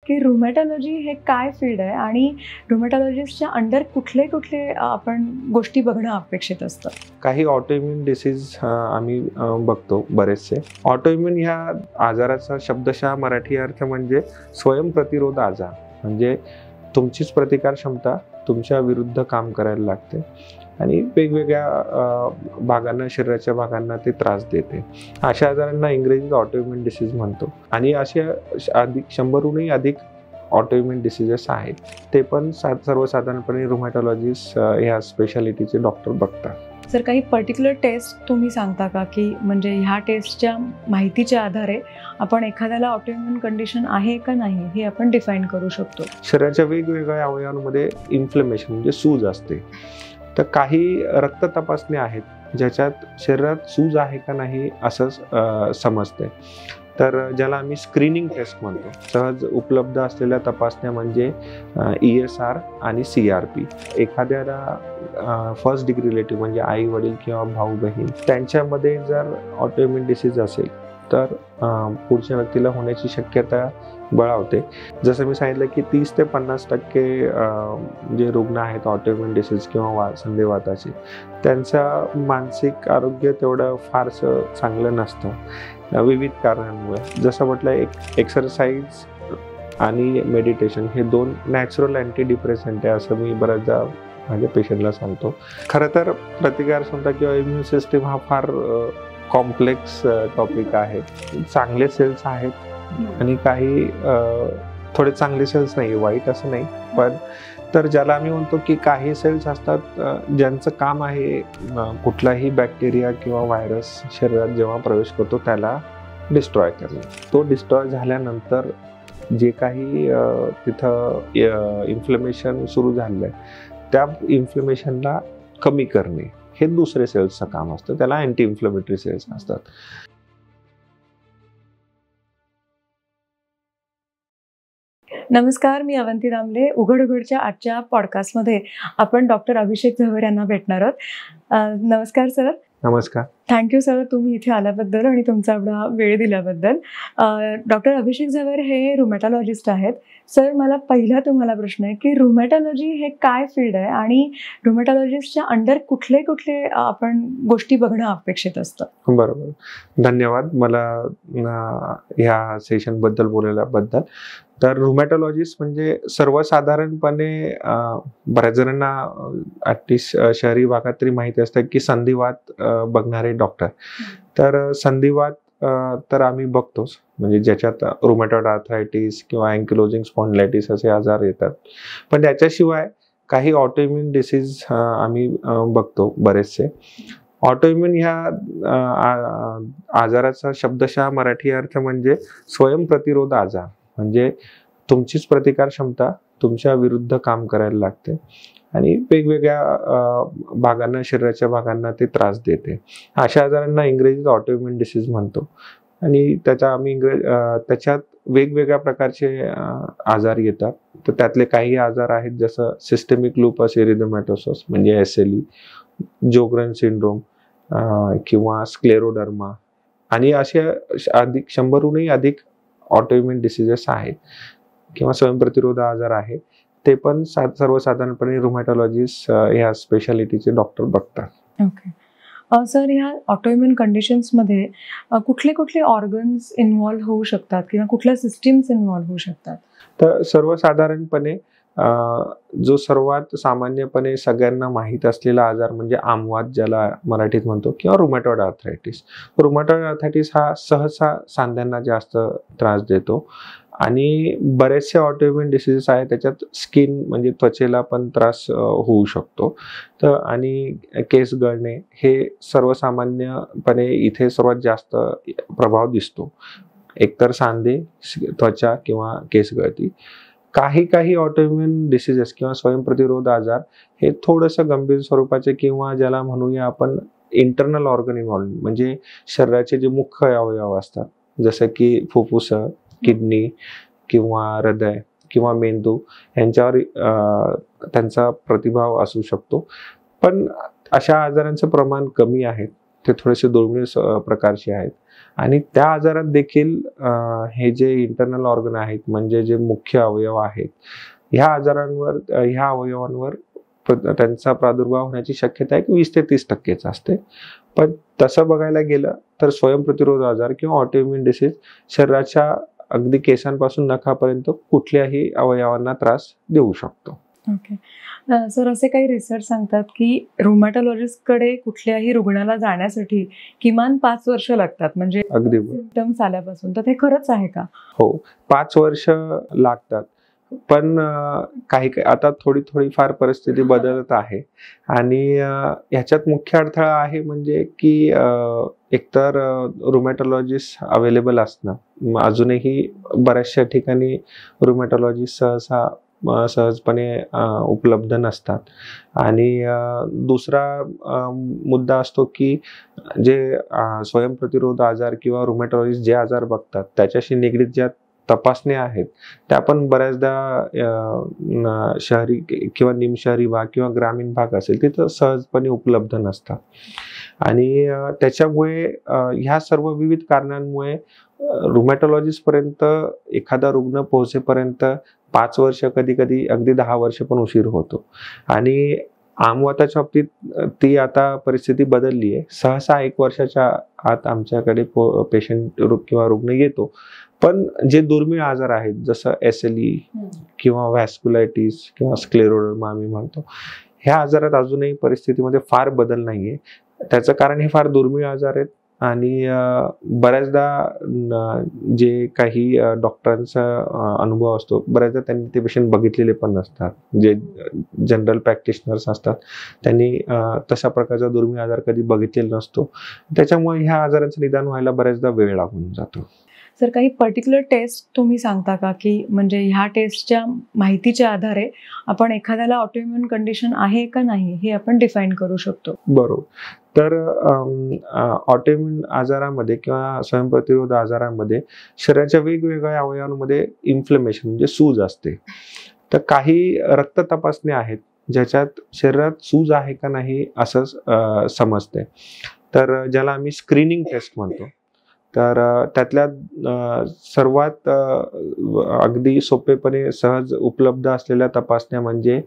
की रुमॅटॉलॉजी हे काय फील्ड आहे आणि रुमॅटॉलॉजिस्टच्या अंडर कुठले कुठले आपण गोष्टी बघणं अपेक्षित असतं? काही ऑटोइम्युन डिसीज आम्ही बघतो बरेचसे. ऑटोइम्युन ह्या आजाराचा शब्दशः मराठी अर्थ म्हणजे स्वयंप्रतिरोध आजार. म्हणजे तुमचीच प्रतिकार क्षमता तुमच्या विरुद्ध काम करायला लागते आणि वेगवेगळ्या भागांना, शरीराच्या भागांना ते त्रास देते. अशा आजारांना इंग्रजीत ऑटोइम्युन डिसीज म्हणतो आणि असे अधिक 100हूनही अधिक ऑटोइम्युन डिसीजेस आहेत. ते पण सर्वसाधारणपणे रुमॅटॉलॉजिस्ट ह्या स्पेशालिटीचे डॉक्टर बघतात. सर, काही पर्टिक्युलर टेस्ट तुम्ही सांगता का, की म्हणजे ह्या टेस्टच्या माहितीच्या आधारे आपण एखाद्याला ऑटोइम्युन कंडिशन आहे का नाही हे आपण डिफाईन करू शकतो? शरीराच्या वेगवेगळ्या अवयवांमध्ये इन्फ्लेमेशन म्हणजे सूज असते. तर काही रक्त तपासण्या आहेत ज्याच्यात शरीरात सूज आहे का नाही असं समजते. तर ज्याला आम्ही स्क्रीनिंग टेस्ट म्हणतो. सहज उपलब्ध असलेल्या तपासण्या म्हणजे ESR आणि CRP. एखाद्याला फर्स्ट डिग्री रिलेटिव्ह म्हणजे आई वडील किंवा भाऊ बहीण त्यांच्यामध्ये जर ऑटोइम्युन डिसीज असेल तर पुढच्या व्यक्तीला होण्याची शक्यता बळावते. जसं मी सांगितलं की 30 ते 50% जे रुग्ण आहेत ऑटोइम्युन डिसीज किंवा संधिवाताचे, त्यांचं मानसिक आरोग्य तेवढं फारसं चांगलं नसतं विविध कारणांमुळे. जसं म्हटलं, एक एक्सरसाइज आणि मेडिटेशन हे 2 नॅचरल अँटी डिप्रेसंट आहे असं मी बऱ्याचदा माझ्या पेशंटला सांगतो. खरं तर प्रतिकारक्षमता किंवा इम्युन सिस्टीम हा फार कॉम्प्लेक्स टॉपिक आहे. चांगले सेल्स आहेत आणि काही थोडे चांगले सेल्स नाही, वाईट असं नाही. पण तर ज्याला आम्ही म्हणतो की काही सेल्स असतात ज्यांचं काम आहे कुठलाही बॅक्टेरिया किंवा व्हायरस शरीरात जेव्हा प्रवेश करतो त्याला डिस्ट्रॉय करणे. तो डिस्ट्रॉय झाल्यानंतर जे काही तिथं इन्फ्लेमेशन सुरू झालेलं आहे त्या इन्फ्लेमेशनला कमी करणे हे दुसरे सेल्सचं काम असतं. त्याला अँटी इन्फ्लेमेटरी सेल्स असतात. नमस्कार, मी अवंती दामले. उघड उघडच्या आजच्या पॉडकास्टमध्ये आपण डॉक्टर अभिषेक झवेर यांना भेटणार आहोत. नमस्कार सर. नमस्कार. थँक्यू सर, तुम्ही इथे आल्याबद्दल आणि तुमचा एवढा वेळ दिल्याबद्दल. डॉक्टर अभिषेक झवेर हे रुमॅटॉलॉजिस्ट आहेत. सर, मला पहिला तुम्हाला प्रश्न आहे की रुमॅटॉलॉजी हे काय फील्ड आहे आणि रुमॅटॉलॉजिस्टच्या अंडर कुठले कुठले आपण गोष्टी बघणं अपेक्षित असतं? बरोबर, धन्यवाद मला ह्या सेशनबद्दल बोलल्याबद्दल. तर रुमॅटॉलॉजिस्ट म्हणजे सर्वसाधारणपणे बऱ्याच जणांना ॲटलिस्ट शहरी भागात तरी माहिती असतं की संधिवात बघणारे डॉक्टर. तर संधिवात तर आम्ही बघतोच, म्हणजे ज्याच्यात रुमॅटॉइड आर्थरायटिस किंवा अँकिलोजिंग स्पॉन्डिलायटिस असे आजार येतात. पण त्याच्याशिवाय काही ऑटोइम्युन डिसीज आम्ही बघतो बरेचसे. ऑटोइम्युन ह्या आजाराचा शब्दशः मराठी अर्थ म्हणजे स्वयंप्रतिरोध आजार. म्हणजे तुमचीच प्रतिकार क्षमता तुमच्या विरुद्ध काम करायला लागते आणि वेगवेगळ्या भागांना, शरीराच्या भागांना ते त्रास देते. अशा आजारांना इंग्रजीत ऑटोइम्युन डिसीज म्हणतो आणि त्याच्यात वेगवेगळ्या प्रकारचे आजार येतात. तर त्यातले काही आजार आहेत जसं सिस्टेमिक लुपस एरिथेमॅटोसस म्हणजे SLE, जोग्रन सिंड्रोम किंवा स्क्लेरोडर्मा आणि असे अधिक 100हूनही अधिक ऑटोइम्युन डिसीजेस आहेत किंवा स्वयंप्रतिरोध आजार आहे. ते पण सर्वसाधारणपणे रुमॅटॉलॉजिस्ट ह्या स्पेशालिटीचे डॉक्टर बघतात. ओके. सर, ह्या ऑटोइम्युन कंडिशन्समध्ये कुठले कुठले ऑर्गन्स इन्व्हॉल्व्ह होऊ शकतात किंवा कुठल्या सिस्टीम्स इन्व्हॉल्व्ह होऊ शकतात? तर सर्वसाधारणपणे जो सर्वात सामान्यपणे सगळ्यांना माहीत असलेला आजार म्हणजे आमवात, ज्याला मराठीत म्हणतो, किंवा रुमॅटॉइड आर्थरायटिस. रुमॅटॉइड आर्थरायटिस हा सहसा सांध्यांना जास्त त्रास देतो आणि बरेचसे ऑटोइम्युन डिसीजेस आहेत त्याच्यात स्किन म्हणजे त्वचेला पण त्रास होऊ शकतो. तर आणि केस गळणे हे सर्वसामान्यपणे इथे सर्वात जास्त प्रभाव दिसतो. एकतर सांधे, त्वचा किंवा केस गळती. काही ऑटोइम्युन डिसीजेस किंवा स्वयंप्रतिरोध आजार हे थोडंसं गंभीर स्वरूपाचे किंवा ज्याला म्हणूया आपण इंटरनल ऑर्गन इन्व्हॉल्व, म्हणजे शरीराचे जे मुख्य अवयव असतात जसं की फुफ्फुस, किडनी किंवा हृदय किंवा मेंदू यांच्यावर त्यांचा प्रतिभाव असू शकतो. पण अशा आजारांचं प्रमाण कमी आहे. ते थोडेसे दुर्मिळ प्रकारचे आहेत. आणि त्या आजारात देखील हे जे इंटरनल ऑर्गन आहेत, म्हणजे जे मुख्य अवयव आहेत, ह्या अवयवांवर त्यांचा प्रादुर्भाव होण्याची शक्यता एक 20 ते 30% असते. पण तसं बघायला गेलं तर स्वयंप्रतिरोध आजार किंवा ऑटोइम्युन डिसीज शरीराच्या अगदी केसांपासून नखापर्यंत कुठल्याही अवयवांना त्रास देऊ शकतो. ओके. सर, असे काही रिसर्च सांगतात की रुमॅटॉलॉजिस्टकडे कुठल्याही रुग्णाला जाण्यासाठी किमान 5 वर्ष लागतात, म्हणजे अगदी सिम्पटम्स आल्यापासून. तर ते खरंच आहे का? हो, 5 वर्ष लागतात. पण काही आता थोडी फार परिस्थिती बदलत आहे. आणि ह्याच्यात मुख्य अडथळा आहे म्हणजे की एकतर रुमॅटॉलॉजिस्ट अवेलेबल असणं. अजूनही बऱ्याचशा ठिकाणी रुमॅटॉलॉजिस्ट सहजपणे उपलब्ध नसतात. आणि दुसरा मुद्दा असतो की जे स्वयंप्रतिरोध आजार किंवा रुमॅटॉलॉजिस्ट जे आजार बघतात त्याच्याशी निगडीत ज्या तपासण्या आहेत त्या पण बऱ्याचदा शहरी किंवा निमशहरी भाग किंवा ग्रामीण भाग असेल तिथं सहजपणे उपलब्ध नसतात. आणि त्याच्यामुळे ह्या सर्व विविध कारणांमुळे रुमॅटॉलॉजिस्ट पर्यंत एखादा रुग्ण पोहोचेपर्यंत 5 वर्ष, कधी कधी अगदी 10 वर्ष पण उशीर होतो. आणि आमवाताच्या बाबतीत ती आता परिस्थिती बदलली आहे. सहसा 1 वर्षाच्या आत आमच्याकडे पेशंट किंवा रुग्ण येतो. पण जे दुर्मिळ आजार आहेत जसं SLE किंवा व्हॅस्क्युलायटिस किंवा स्क्लेरोडर्मा आम्ही म्हणतो, ह्या आजारात अजूनही परिस्थितीमध्ये फार बदल नाहीये. त्याचं कारण हे फार दुर्मिळ आजार आहेत. आणि बऱ्याचदा जे काही डॉक्टरांचा अनुभव असतो, बऱ्याचदा त्यांनी ते पेशंट बघितलेले पण नसतात. जे जनरल प्रॅक्टिशनर्स असतात त्यांनी तशा प्रकारचा दुर्मिळ आजार कधी बघितलेला नसतो. त्याच्यामुळे ह्या आजाराचं निदान व्हायला बऱ्याचदा वेळ लागून जातो. सर, काही पर्टिक्युलर टेस्ट तुम्ही सांगता का, की म्हणजे ह्या टेस्टच्या माहितीच्या आधारे आपण एखाद्याला ऑटोइम्युन कंडिशन आहे का नाही हे आपण डिफाईन करू शकतो? बरोबर. तर ऑटोइम्युन आजारामध्ये किंवा स्वयंप्रतिरोध आजारामध्ये शरीराच्या वेगवेगळ्या अवयवांमध्ये इन्फ्लेमेशन म्हणजे सूज असते. तर काही रक्त तपासण्या आहेत ज्याच्यात शरीरात सूज आहे का नाही असं समजते. तर ज्याला आम्ही स्क्रीनिंग टेस्ट म्हणतो. तर त्यातल्या सर्वात अगदी सोपेपणे सहज उपलब्ध असलेल्या तपासण्या म्हणजे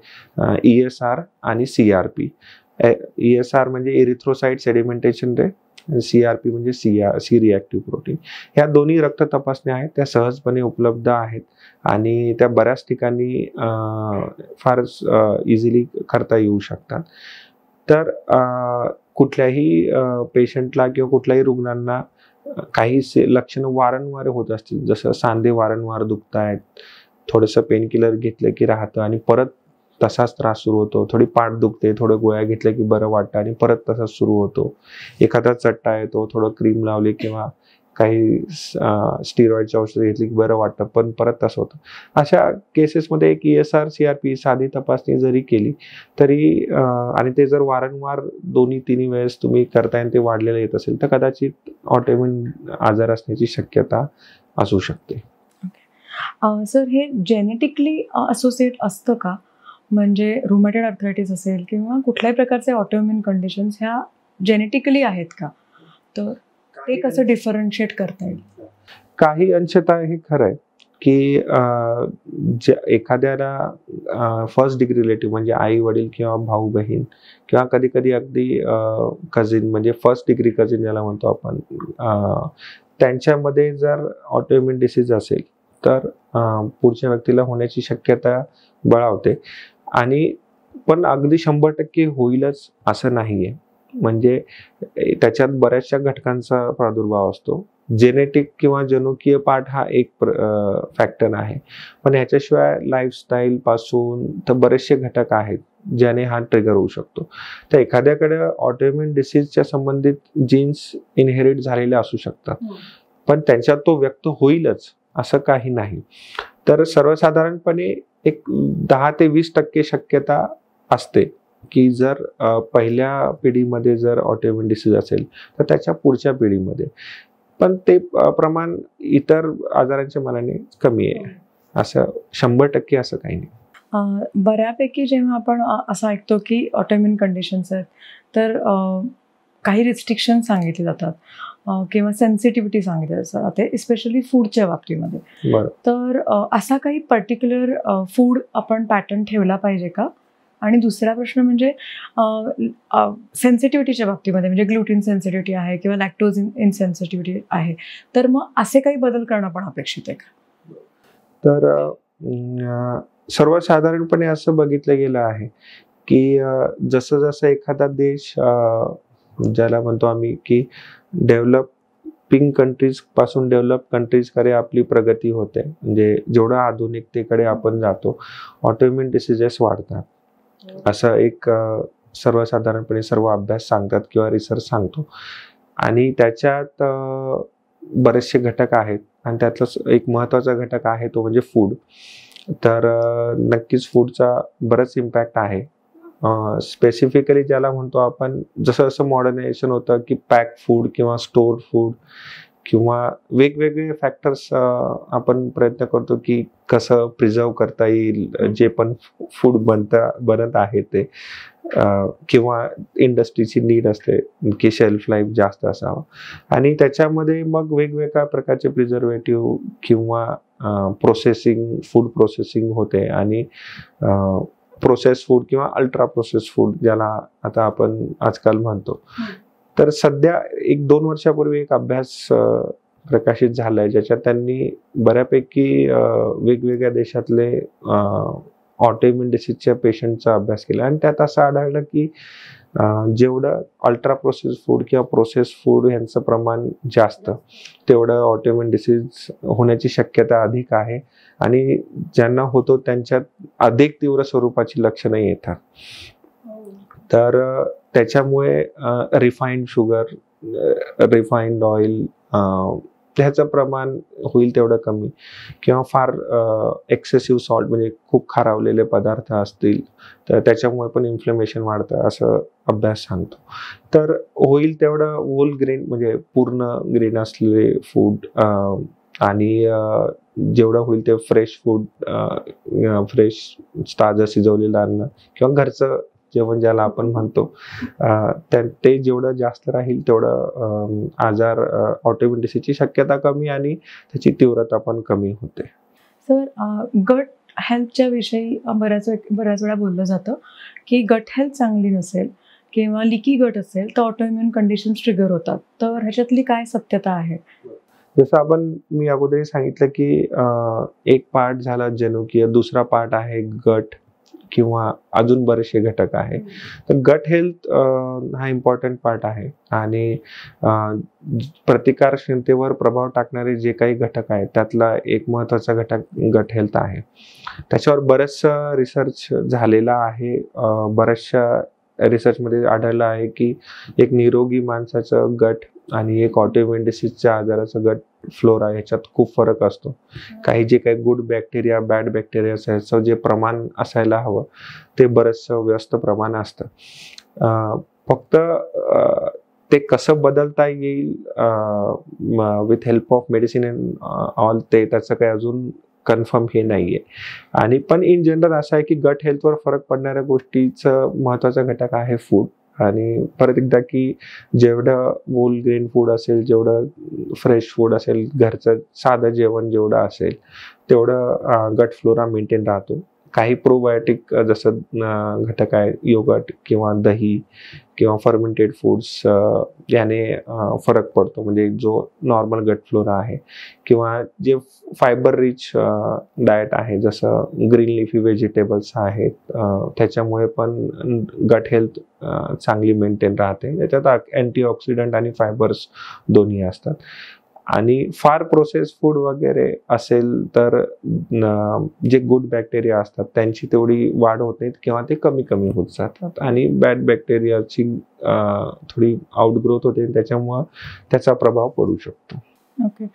ESR आणि CRP. ESR म्हणजे एरिथ्रोसाइट सेडिमेंटेशन रेट, CRP म्हणजे सी रिॲक्टिव्ह प्रोटीन. ह्या दोन्ही रक्त तपासण्या आहेत, त्या सहजपणे उपलब्ध आहेत आणि त्या बऱ्याच ठिकाणी फार इझिली करता येऊ शकतात. तर कुठल्याही पेशंटला किंवा कुठल्याही रुग्णांना काही लक्षणं वारंवार होत असतील, जसं सांधे वारंवार दुखत आहेत, थोडंसं पेनकिलर घेतलं की राहतं आणि परत तसाच त्रास सुरू होतो, थोडी पाठ दुखते, थोडं गोळ्या घेतल्या की बरं वाटतं आणि परत तसाच सुरू होतो, एखादा चट्टा येतो, थोडं क्रीम लावली किंवा काही स्टिरॉइडची औषधं घेतली की बरं वाटतं पण परत तसं होतं. अशा केसेसमध्ये एक ESR CRP साधी तपासणी जरी केली तरी आणि ते जर वारंवार 2-3 वेळेस तुम्ही करताय आणि ते वाढलेलं येत असेल तर कदाचित ऑटोइम्युन आजार असण्याची शक्यता असू शकते. सर, हे जेनेटिकली असोसिएट असतं का? म्हणजे रुमॅटॉइड आर्थरायटिस असेल किंवा कुठल्याही प्रकारचे ऑटोइम्युन कंडिशन्स ह्या जेनेटिकली आहेत का? तर ते कसं डिफरन्शिएट करता येईल? काही अंशतः हे खरं आहे की एखाद्याला फर्स्ट डिग्री रिलेटिव्ह म्हणजे आई वडील किंवा भाऊ बहीण किंवा कधी कधी अगदी कझिन म्हणजे फर्स्ट डिग्री कझिन ज्याला म्हणतो आपण, त्यांच्यामध्ये जर ऑटोइम्युन डिसीज असेल तर पुढच्या व्यक्तीला होण्याची शक्यता बळावते. आणि पण अगदी 100% होईलच असं नाहीये. म्हणजे त्याच्यात बऱ्याचशा घटकांचा प्रादुर्भाव असतो. जेनेटिक किंवा जनुकीय पार्ट हा एक फॅक्टर आहे, पण याच्याशिवाय लाईफस्टाईल पासून तर बरेचसे घटक आहेत ज्याने हा ट्रिगर होऊ शकतो. तर एखाद्याकडे ऑटोइम्युन डिसीजच्या संबंधित जीन्स इनहेरिट झालेले असू शकतात, पण त्यांच्यात तो व्यक्त होईलच असं काही नाही. तर सर्वसाधारणपणे एक 10 ते 20% शक्यता असते की जर पहिल्या पिढीमध्ये जर ऑटोइम्युन डिसीज असेल तर त्याच्या पुढच्या पिढीमध्ये, पण ते प्रमाण इतर आजारांच्या मानाने कमी आहे. असं 100% असं काही नाही. बऱ्यापैकी जेव्हा आपण असं ऐकतो की ऑटोइम्युन कंडिशन्स आहेत तर काही रिस्ट्रिक्शन सांगितले जातात किंवा सेन्सिटिव्हिटी सांगितले जातात, ते स्पेशली फूडच्या बाबतीमध्ये. बरं. तर असा काही पर्टिक्युलर फूड आपण पॅटर्न ठेवला पाहिजे का? आणि दुसरा प्रश्न म्हणजे सेन्सिटिव्हिटीच्या बाबतीमध्ये, म्हणजे ग्लुटीन सेन्सिटिव्हिटी आहे किंवा लॅक्टोज इनसेन्सिटिव्हिटी आहे, तर मग असे काही बदल करणं पण अपेक्षित आहे का? तर सर्वसाधारणपणे असं बघितलं गेलं आहे की जसं जसं एखादा देश ज्याला म्हणतो आम्ही की डेव्हलपिंग कंट्रीज पासून डेव्हलप कंट्रीजकडे आपली प्रगती होते, म्हणजे जेवढं आधुनिकतेकडे आपण जातो ऑटोइम्युन डिसीजेस वाढतात, असं एक सर्वसाधारणपणे सर्व अभ्यास सांगतात किंवा रिसर्च सांगतो. आणि त्याच्यात बरेचसे घटक आहेत आणि त्यातला एक महत्त्वाचा घटक आहे तो म्हणजे फूड. तर नक्कीच फूडचा बराच इम्पॅक्ट आहे. स्पेसिफिकली ज्याला म्हणतो आपण, जसं जसं मॉडर्नायझेशन होतं की पॅक फूड किंवा स्टोर फूड किंवा वेगवेगळे फॅक्टर्स आपण प्रयत्न करतो की कसं प्रिझर्व करता येईल जे पण फूड बनत आहे ते, किंवा इंडस्ट्रीची नीड असते की शेल्फ लाईफ जास्त असावं आणि त्याच्यामध्ये मग वेगवेगळ्या प्रकारचे प्रिझर्वेटिव्ह किंवा फूड प्रोसेसिंग होते आणि प्रोसेस फूड किंवा अल्ट्रा प्रोसेस फूड ज्याला आता आपण आजकाल म्हणतो. तर सध्या 1-2 वर्षापूर्वी एक अभ्यास प्रकाशित झालाय ज्याच्यात त्यांनी बऱ्यापैकी वेगवेगळ्या देशातले ऑटोइम्युन डिसीजच्या पेशंटचा अभ्यास केला आणि त्यात असं आढळलं की जेवढं अल्ट्रा प्रोसेस फूड किंवा प्रोसेस फूड यांचं प्रमाण जास्त, तेवढं ऑटोइम्युन डिसीज होण्याची शक्यता अधिक आहे आणि ज्यांना होतो त्यांच्यात अधिक तीव्र स्वरूपाची लक्षणं येतात. तर त्याच्यामुळे रिफाईंड शुगर, रिफाईंड ऑइल ह्याचं प्रमाण होईल तेवढं कमी, किंवा फार एक्सेसिव्ह सॉल्ट म्हणजे खूप खारावलेले पदार्थ असतील तर त्याच्यामुळे पण इन्फ्लेमेशन वाढतं असं अभ्यास सांगतो. तर होईल तेवढं होल ग्रेन म्हणजे पूर्ण ग्रेन असलेले फूड आणि जेवढं होईल ते फ्रेश फूड, फ्रेश ताजं शिजवलेलं अन्न किंवा घरचं जेवण ज्याला आपण म्हणतो, ते जेवढं जास्त राहील तेवढं आजार ऑटोइम्युन डिसीजची शक्यता कमी आणि त्याची तीव्रता पण कमी होते. सर, गट हेल्थच्या विषयी बऱ्याच वेळा बोललं जातं की गट हेल्थ चांगली नसेल किंवा लिकी गट असेल तर ऑटोइम्युन कंडिशन्स ट्रिगर होतात, तर ह्याच्यातली काय सत्यता आहे? जसं मी अगोदर सांगितलं की एक पार्ट झाला जनुकीय, दुसरा पार्ट आहे गट किंवा अजून बरेचसे घटक आहे. तर गट हेल्थ हा इम्पॉर्टंट पार्ट आहे आणि प्रतिकारक्षमतेवर प्रभाव टाकणारे जे काही घटक आहेत त्यातला एक महत्त्वाचा घटक गट हेल्थ आहे. त्याच्यावर बरंचसं रिसर्च झालेला आहे. बऱ्याचशा रिसर्चमध्ये आढळलं आहे की एक निरोगी माणसाचं गट आणि एक ऑटोइम्युन डिसीजच्या आजाराचं गट फ्लोरा ह्याच्यात खूप फरक असतो. काही जे काही गुड बॅक्टेरिया, बॅड बॅक्टेरिया ह्याचं जे प्रमाण असायला हवं ते बरंचसं व्यस्त प्रमाण असतं. फक्त ते कसं बदलता येईल with help of medicine and all, त्याचं काही अजून कन्फर्म हे नाहीये. आणि पण इन जनरल असं आहे की गट हेल्थवर फरक पडणाऱ्या गोष्टीचं महत्त्वाचा घटक आहे फूड. आणि परत एकदा की जेवढं होल ग्रेन फूड असेल, जेवढं फ्रेश फूड असेल, घरचं साधं जेवण जेवढं असेल तेवढं गट फ्लोरा मेंटेन राहतो. काही प्रोबायोटिक जसं घटक आहे योगर्ट किंवा दही किंवा फर्मेंटेड फूड्स, याने फरक पडतो, म्हणजे जो नॉर्मल गट फ्लोरा आहे. किंवा जे फायबर रिच डाएट आहे जसं ग्रीन लिफी व्हेजिटेबल्स आहेत, त्याच्यामुळे पण गट हेल्थ चांगली मेंटेन राहते. त्याच्यात अँटीऑक्सिडंट आणि फायबर्स दोन्ही असतात. आणि फार प्रोसेस फूड वगैरे असेल तर जे गुड बॅक्टेरिया असतात त्यांची तेवढी वाढ होते किंवा ते कमी कमी होत जातात आणि बॅड बॅक्टेरियाची थोडी आउटग्रोथ होते, त्याच्यामुळं त्याचा प्रभाव पडू शकतो. ओके.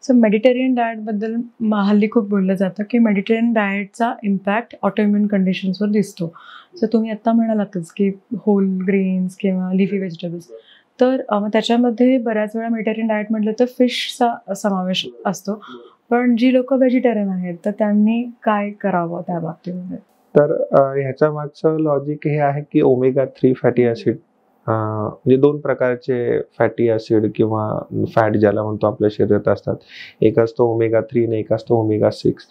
सो मेडिटेरियन डाएटबद्दल हल्ली खूप बोललं जातं की मेडिटेरियन डाएटचा इम्पॅक्ट ऑटोइम्युन कंडिशन्सवर दिसतो. सो तुम्ही आत्ता म्हणालातच की होल ग्रेन्स किंवा लिफी व्हेजिटेबल्स, तर त्याच्यामध्ये बऱ्याच वेळा मेडिटेरियन डाएट म्हटलं तर फिशचा समावेश असतो. पण जी लोक व्हेजिटेरियन आहेत तर त्यांनी काय करावं त्या बाबतीमध्ये? तर ह्याच्या मागचं लॉजिक हे आहे की ओमेगा 3 फॅटी ॲसिड म्हणजे 2 प्रकारचे फॅटी ऍसिड किंवा फॅट ज्याला म्हणतो आपल्या शरीरात असतात. एक असतो omega-3 आणि एक असतो omega-6.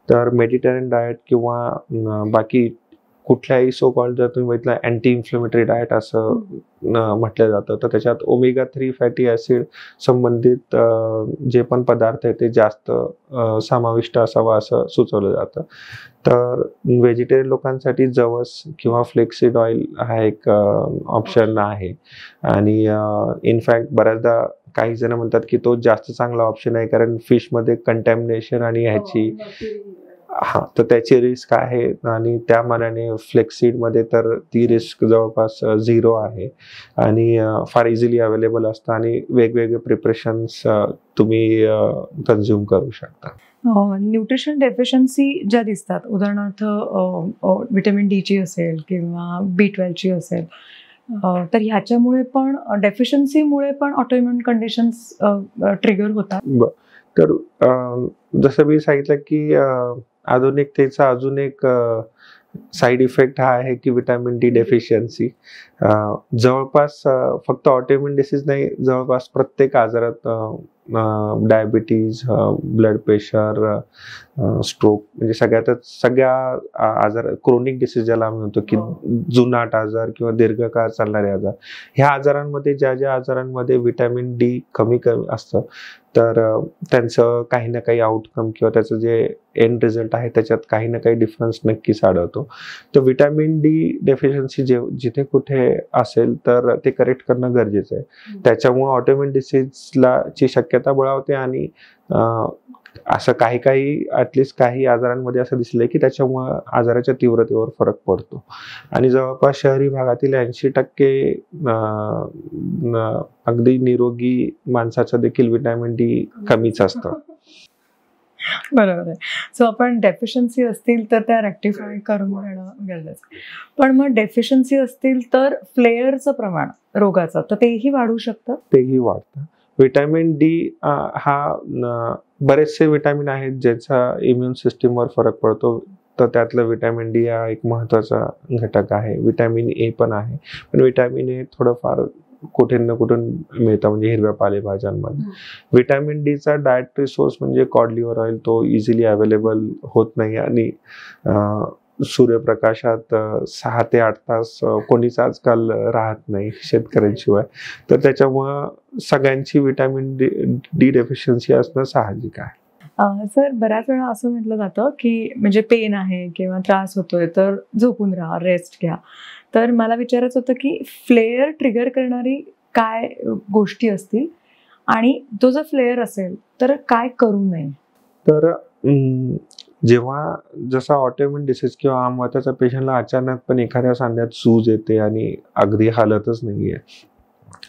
तर मेडिटेरियन डाएट किंवा बाकी कुठल्याही सो कॉल्ड जर तुम्ही बघितलं अँटी इन्फ्लेमेटरी डाएट असं म्हटलं जातं, तर त्याच्यात omega-3 फॅटी ऍसिड संबंधित जे पण पदार्थ आहे ते जास्त समाविष्ट असावा असं सुचवलं जातं. तर व्हेजिटेरियन लोकांसाठी जवस किंवा फ्लेक्सीड ऑइल हा एक ऑप्शन आहे. आणि इनफॅक्ट बऱ्याचदा काही जण म्हणतात की तो जास्त चांगला ऑप्शन आहे, कारण फिशमध्ये कंटॅमिनेशन आणि ह्याची तर त्याची रिस्क आहे. आणि त्या मानाने फ्लेक्सीडमध्ये तर ती रिस्क जवळपास 0 आहे आणि फार इझिली अवेलेबल असतं आणि वेगवेगळे प्रिपरेशन्स तुम्ही कन्झ्युम करू शकता. न्यूट्रिशन डेफिशियन्सी ज्या दिसतात, उदाहरणार्थ व्हिटॅमिन डी असेल किंवा B12 असेल, तर ह्याच्यामुळे पण डेफिशियन्सीमुळे पण ऑटोइम्युन कंडिशन्स ट्रिगर होतात. तर जसं मी सांगितलं की आधुनिकतेचा अजून एक साईड इफेक्ट हा आहे की विटॅमिन डी डेफिशियन्सी. जवळपास फक्त ऑटोइम्युन डिसीज नाही, जवळपास प्रत्येक आजारात डायबिटीज, ब्लड प्रेशर, स्ट्रोक म्हणजे सगळ्या आजार, क्रोनिक डिसीज ज्याला आम्ही म्हणतो की जुनाट आजार किंवा दीर्घकाळ चालणारे आजार, ह्या आजारांमध्ये ज्या आजारांमध्ये विटॅमिन डी कमी असतं तर त्यांचं काही ना काही आउटकम किंवा त्याचं जे एंड रिझल्ट आहे त्याच्यात काही ना काही डिफरन्स नक्कीच आढळतो. तर विटॅमिन डी डेफिशियन्सी जिथे कुठे असेल तर ते करेक्ट करणं गरजेचं आहे. त्याच्यामुळे ऑटोइम्युन डिसीजला ची शक्यता बळावते आणि असं काही ॲटलिस्ट काही आजारांमध्ये असं दिसलंय की त्याच्यामुळे आजाराच्या तीव्रतेवर फरक पडतो. आणि जवळपास शहरी भागातील 80% अगदी निरोगी माणसाचं देखील विटॅमिन डी कमीच असतं. बरोबर आहे. सो आपण डेफिशियन्सी असतील तर त्या रेक्टिफाय करून घेणं गरजेचं. पण मग डेफिशियन्सी असतील तर फ्लेअरचं प्रमाण रोगाचं तर तेही वाढू शकतं. तेही वाढतं. विटॅमिन डी हा बरेचसे विटॅमिन आहेत ज्याचा इम्युन सिस्टीमवर फरक पडतो. तर त्यातलं विटॅमिन डी हा एक महत्त्वाचा घटक आहे. विटॅमिन ए पण आहे, पण विटॅमिन ए थोडंफार कुठून ना कुठून मिळतं, म्हणजे हिरव्या पालेभाज्यांमध्ये. विटॅमिन डीचा डायटरी सोर्स म्हणजे कॉड लिव्हर ऑइल, तो इझिली अवेलेबल होत नाही आणि सूर्यप्रकाशात 6 ते 8 तास कोणीच आजकाल राहत नाही शेतकऱ्यांशिवाय. तर त्याच्यामुळं सगळ्यांची विटॅमिन डी डेफिशियन्सी असणं साहजिक आहे. सर, बऱ्याच वेळा असं म्हटलं जातं की म्हणजे पेन आहे किंवा त्रास होतोय तर झोपून राहा, रेस्ट घ्या. तर मला विचारायचं होतं की फ्लेअर ट्रिगर करणारी काय गोष्टी असतील आणि तो जर फ्लेअर असेल तर काय करू नये? तर जेव्हा जसा ऑटोइम्युन डिसीज किंवा आमवाताचा पेशंटला अचानक एखाद्या सांध्यात सूज येते आणि अगदी हालतच नाहीये,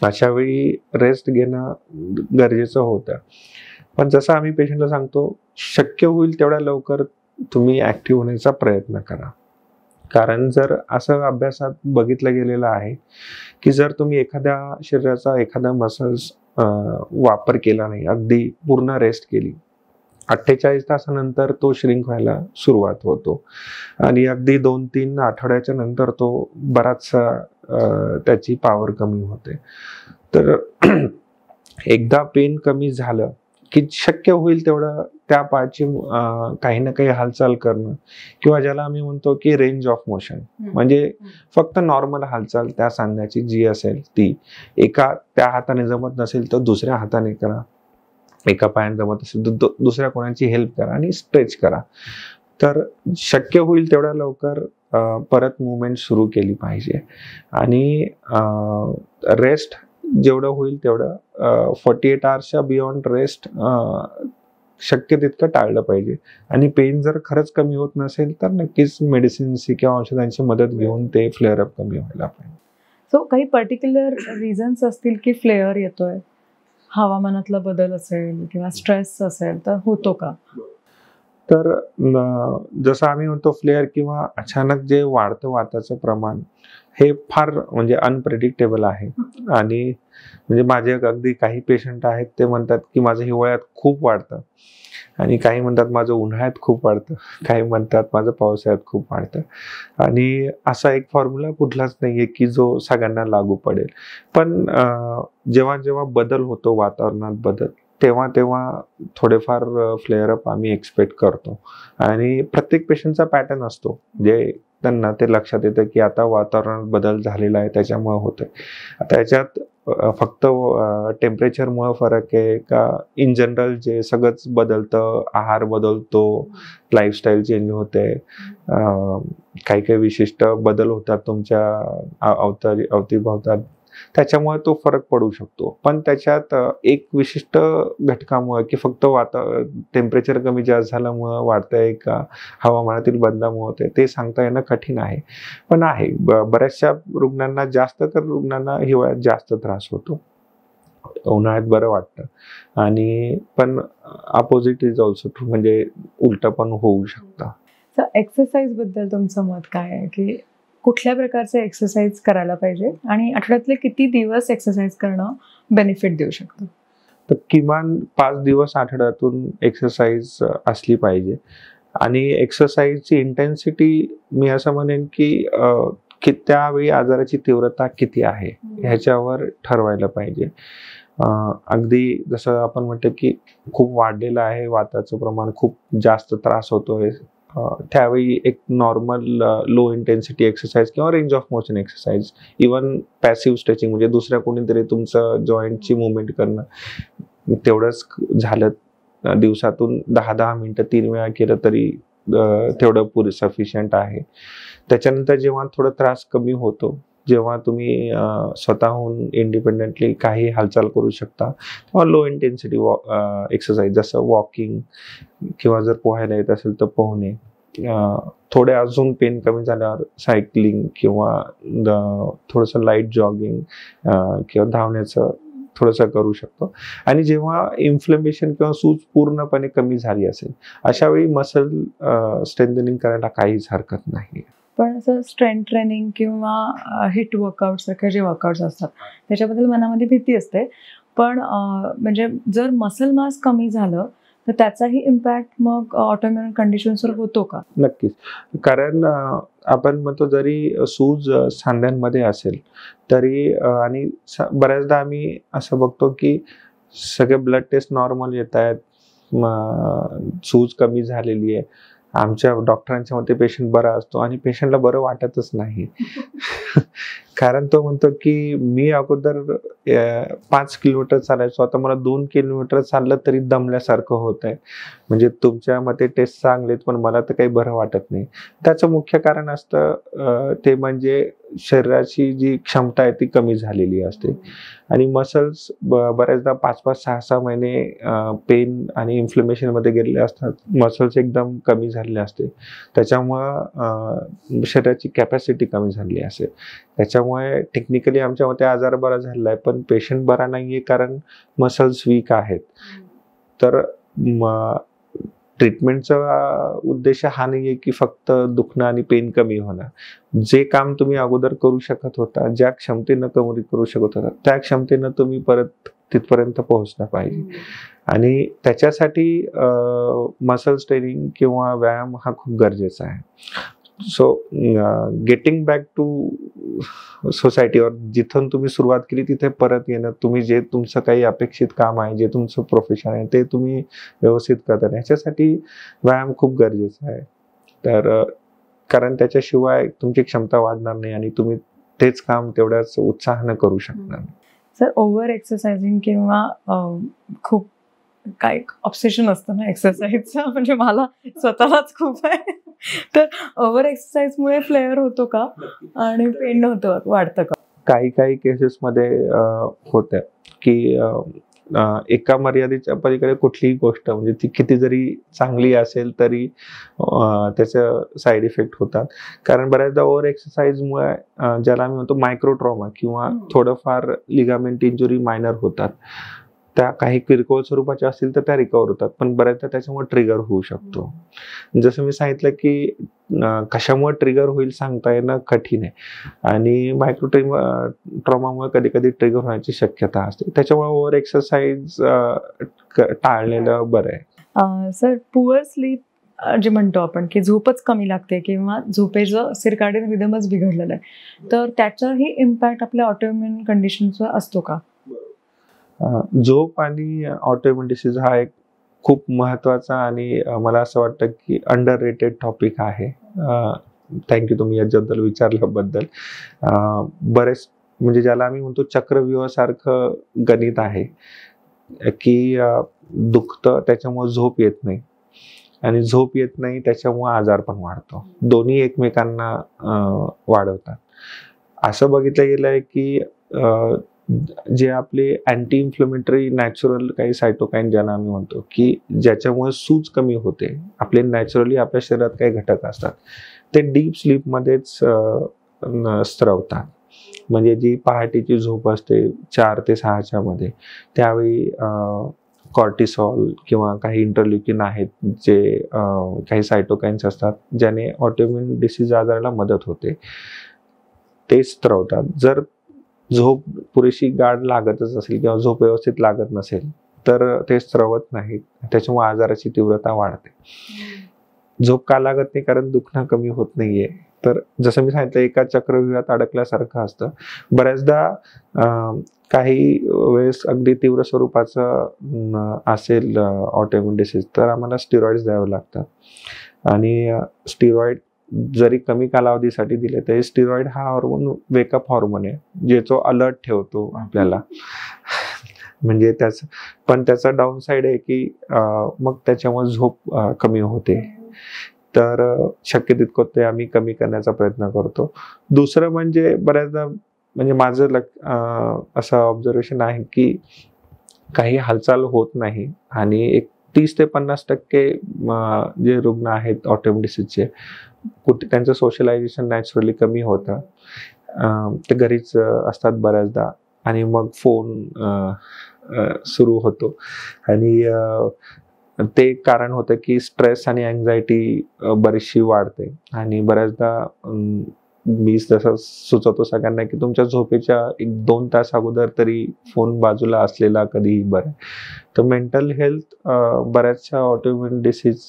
अशा वेळी रेस्ट घेणं गरजेचं होतं. पण जसं आम्ही पेशंटला सांगतो, शक्य होईल तेवढ्या लवकर तुम्ही ऍक्टिव्ह होण्याचा प्रयत्न करा. कारण जर असं अभ्यासात बघितलं गेलेलं आहे की जर तुम्ही एखाद्या शरीराचा एखादा मसल्स वापर केला नाही, अगदी पूर्ण रेस्ट केली, 48 तासानंतर तो श्रिंक व्हायला सुरुवात होतो आणि अगदी 2-3 आठवड्याच्या नंतर तो बराचसा त्याची पॉवर कमी होते. तर एकदा पेन कमी झालं की शक्य होईल तेवढं त्या पार्टची काही ना काही हालचाल करणं, किंवा ज्याला आम्ही म्हणतो की रेंज ऑफ मोशन, म्हणजे फक्त नॉर्मल हालचाल त्या सांध्याची जी असेल ती, त्या हाताने जमत नसेल तर दुसऱ्या हाताने करा, एका पायाने जमत असेल तर दुसऱ्या कोणाची हेल्प करा आणि स्ट्रेच करा. तर शक्य होईल तेवढ्या लवकर परत मुवमेंट सुरू केली पाहिजे. आणि रेस्ट जेवढं होईल तेवढं 48 आवर्सच्या बियॉन्ड रेस्ट शक्य तितकं टाळलं पाहिजे. आणि पेन जर खरंच कमी होत नसेल तर नक्कीच मेडिसिन्सची किंवा औषधांची मदत घेऊन ते फ्लेअर अप कमी व्हायला पाहिजे. सो काही पर्टिक्युलर रिझन्स असतील की फ्लेअर येतोय, हवामानातला बदल असेल किंवा स्ट्रेस असेल तर होतो का? तर जसं आम्ही म्हणतो फ्लेअर किंवा अचानक जे वाढतं वाताचं प्रमाण, हे फार म्हणजे अनप्रेडिक्टेबल आहे. आणि म्हणजे माझे अगदी काही पेशंट आहेत ते म्हणतात की माझं हिवाळ्यात खूप वाढतं, आणि काही म्हणतात माझं उन्हाळ्यात खूप वाढतं, काही म्हणतात माझं पावसाळ्यात खूप वाढतं. आणि असा एक फॉर्म्युला कुठलाच नाहीये की जो सगळ्यांना लागू पडेल. पण जेव्हा जेव्हा बदल होतो वातावरणात बदल, तेव्हा तेव्हा थोडेफार फ्लेअर अप आम्ही एक्सपेक्ट करतो. आणि प्रत्येक पेशंटचा पॅटर्न असतो, जे त्यांना ते लक्षात येतं की आता वातावरणात बदल झालेला आहे त्याच्यामुळे होतंय. आता याच्यात फक्त टेम्परेचरमुळे फरक आहे का इन जनरल जे सगळंच बदलतं, आहार बदलतो, लाईफस्टाईल चेंज होते, काही काही विशिष्ट बदल होतात तुमच्या अवतीभवतात, त्याच्यामुळे तो फरक पडू शकतो. पण त्याच्यात एक विशिष्ट घटकामुळे की फक्त टेम्परेचर कमी जास्त झाल्यामुळे वाढतंय का हवामानातील बदलामुळे होते ते सांगता येणं कठीण आहे. पण आहे बऱ्याचशा रुग्णांना, जास्त तर रुग्णांना हिवाळ्यात जास्त त्रास होतो, उन्हाळ्यात बरं वाटतं. आणि पण अपोजिट इज ऑल्सो ट्रू, म्हणजे उलट पण होऊ शकतं. एक्सरसाइज बद्दल तुमचं मत काय आहे, की कुठल्या प्रकारचे एक्सरसाइज करायला पाहिजे आणि आठवड्यातले किती दिवस एक्सरसाइज करणं बेनिफिट देऊ शकतं? तर किमान 5 दिवस आठवड्यातून एक्सरसाइज असली पाहिजे. आणि एक्सरसाइजची इंटेन्सिटी मी असं म्हणेन की त्यावेळी आजाराची तीव्रता किती आहे ह्याच्यावर ठरवायला पाहिजे. अगदी जसं आपण म्हणतो की खूप वाढलेलं आहे वाताचं प्रमाण, खूप जास्त त्रास होतोय, त्यावेळी एक नॉर्मल लो इंटेन्सिटी एक्सरसाइज किंवा range of motion exercise, even passive stretching म्हणजे दुसऱ्या कोणीतरी तुमचं जॉईंटची मुवमेंट करणं, तेवढंच झालं दिवसातून 10-10 मिनिटं 3 वेळा केलं तरी तेवढं सफिशियंट आहे. त्याच्यानंतर जेव्हा थोडा त्रास कमी होतो, जेव्हा तुम्ही स्वतःहून इंडिपेंडेंटली काही हालचाल करू शकता, तेव्हा लो इंटेन्सिटी एक्सरसाइज जसं वॉकिंग किंवा जर पोहायला येत असेल तर पोहणे, थोडे अजून पेन कमी झाल्यावर सायकलिंग किंवा थोडंसं लाईट जॉगिंग किंवा धावण्याचं थोडंसं करू शकतो. आणि जेव्हा इन्फ्लेमेशन किंवा सूज पूर्णपणे कमी झाली असेल अशा वेळी मसल स्ट्रेंथनिंग करायला काहीच हरकत नाही. पण असं स्ट्रेंथ ट्रेनिंग किंवा हिट वर्कआउट सारखे जे वर्कआउट्स असतात त्याच्याबद्दल मनामध्ये भीती असते. पण म्हणजे जर मसल मास कमी झालं तर त्याचाही इम्पॅक्ट मग ऑटोइम्युन कंडिशन्सवर होतो का? नक्कीच. कारण आपण म्हणतो जरी सूज सांध्यांमध्ये असेल तरी आणि बऱ्याचदा आम्ही असं बघतो की सगळे ब्लड टेस्ट नॉर्मल येत आहेत, सूज कमी झालेली आहे, आमच्या डॉक्टरांच्या मते पेशंट बरा असतो आणि पेशंटला बरं वाटतच नाही. कारण तो म्हणतो की मी अगोदर 5 किलोमीटर चालायचो, आता मला 2 किलोमीटर चाललं तरी दमल्यासारखं होत आहे. म्हणजे तुमच्या मते टेस्ट चांगलेत पण मला तर काही बरं वाटत नाही. त्याचं मुख्य कारण असतं ते म्हणजे शरीराची जी क्षमता आहे ती कमी झालेली असते. आणि मसल्स बऱ्याचदा 5-5, 6-6 महिने पेन आणि इन्फ्लेमेशन मध्ये गेलेले असतात, मसल्स एकदम कमी झालेले असते, त्याच्यामुळं शरीराची कॅपॅसिटी कमी झालेली असते. त्याच्यामुळे टेक्निकली आमच्या मते आजार बरा झालेला आहे पण पेशंट बरा नाहीये कारण मसल्स वीक आहेत. तर ट्रीटमेंटचा उद्देश हा नाहीये की फक्त दुखणं आणि पेन कमी होणार. जे काम तुम्ही अगोदर करू शकत होता, ज्या क्षमतेनं कमी करू शकत होता, त्या क्षमतेनं तुम्ही परत तिथपर्यंत पोहोचला पाहिजे. आणि त्याच्यासाठी मसल ट्रेनिंग किंवा व्यायाम हा खूप गरजेचा आहे. सो गेटिंग बॅक टू सोसायटीवर जिथून तुम्ही सुरुवात केली तिथे परत येणं, तुम्ही जे तुमचं काही अपेक्षित काम आहे, जे तुमचं प्रोफेशन आहे ते तुम्ही व्यवस्थित करता, ह्याच्यासाठी व्यायाम खूप गरजेचा आहे. तर कारण त्याच्याशिवाय तुमची क्षमता वाढणार नाही आणि तुम्ही तेच काम तेवढ्याच उत्साहानं करू शकणार नाही. सर, ओव्हर एक्सरसाइजिंग किंवा खूप काय ऑब्सेशन असतं ना एक्सरसाइजचं, म्हणजे मला स्वतःलाच खूप आहे, तर ओव्हर एक्सरसाइजमुळे फ्लेअर होतो का आणि पेन होतं वाढतं का? काही केसेसमध्ये होतं की एका मर्यादेच्या पलीकडे कुठलीही गोष्ट म्हणजे ती किती जरी चांगली असेल तरी त्याचं साईड इफेक्ट होतात. कारण बऱ्याचदा ओव्हर एक्सरसाइजमुळे ज्याला आम्ही म्हणतो मायक्रो ट्रॉमा किंवा थोडंफार लिगामेंट इंजुरी मायनर होतात, त्या काही किरकोळ स्वरूपाच्या असतील तर त्या रिकवर होतात, पण बऱ्याचदा त्याच्यामुळे ट्रिगर होऊ शकतो. जसं मी सांगितलं की कशामुळे ट्रिगर होईल सांगता येणं कठीण आहे आणि मायक्रो ट्रॉमामुळे कधी कधी ट्रिगर होण्याची शक्यता असते. त्याच्यामुळे ओव्हर एक्सरसाइज टाळलेलं बरं आहे. सर, पुअर स्लीप जे म्हणतो आपण की झोपच कमी लागते किंवा झोपेचं सिरकाडियन रिदमच बिघडलेलं आहे, तर त्याचाही इम्पॅक्ट आपल्या ऑटोइम्युन कंडिशनचा असतो का? झोप आणि ऑटोइम्युन डिसीज हा एक खूप महत्त्वाचा आणि मला असं वाटतं की अंडर रेटेड टॉपिक आहे. थँक्यू तुम्ही याच्याबद्दल विचारल्याबद्दल. बरेच म्हणजे ज्याला आम्ही म्हणतो चक्रव्यूहासारखं गणित आहे की दुखतं त्याच्यामुळे झोप येत नाही आणि झोप येत नाही त्याच्यामुळे आजार पण वाढतो. दोन्ही एकमेकांना वाढवतात. असं बघितलं गेलं आहे की जे आपले अँटी इन्फ्लेमेटरी नॅचरल काही सायटोकाईन ज्यांना आम्ही म्हणतो की ज्याच्यामुळे सूज कमी होते, आपले नॅचरली आपल्या शरीरात काही घटक असतात ते डीप स्लीपमध्येच स्त्रवतात. म्हणजे जी पहाटेची झोप असते 4 ते 6च्या मध्ये, त्यावेळी कॉर्टिसॉल किंवा काही इंटरल्युकिन आहेत जे काही सायटोकाईन्स असतात ज्याने ऑटोइम्युन डिसीज आजाराला मदत होते, ते स्त्रवतात. जर झोप पुरेशी गाढ लागतच असेल किंवा झोप व्यवस्थित लागत नसेल तर ते स्त्रवत नाहीत, त्याच्यामुळे आजाराची तीव्रता वाढते. झोप का लागत नाही? कारण दुखणं कमी होत नाहीये. तर जसं मी सांगितलं एका चक्रव्यूहात अडकल्यासारखं असतं. बऱ्याचदा काही वेळेस अगदी तीव्र स्वरूपाचं असेल ऑटोइम्युन डिसीज तर आम्हाला स्टिरॉइड्स द्यावे लागतात आणि स्टिरॉइड जरी कमी कालावधीसाठी दिले तरी स्टिरॉइड हा हॉर्मोन वेकअप हॉर्मोन आहे जे तो अलर्ट ठेवतो आपल्याला. म्हणजे त्याचा डाऊन साईड आहे की मग त्याच्यामुळे झोप कमी होते. तर शक्य तितकं ते आम्ही कमी करण्याचा प्रयत्न करतो. दुसरं म्हणजे बऱ्याचदा म्हणजे माझं असं ऑब्झर्वेशन आहे की काही हालचाल होत नाही आणि एक 30 ते 50% जे रुग्ण आहेत ऑटोइम्युन डिसीजचे त्यांचं सोशलायझेशन नॅचरली कमी होतं. ते घरीच असतात बऱ्याचदा आणि मग फोन सुरू होतो आणि ते कारण होतं की स्ट्रेस आणि अँझायटी बरीचशी वाढते आणि बऱ्याचदा मी जसं सुचवतो सगळ्यांना की तुमच्या झोपेच्या 1-2 तास अगोदर तरी फोन बाजूला असलेला कधीही बरं. तर मेंटल हेल्थ बऱ्याचशा ऑटोइम्युन डिसीज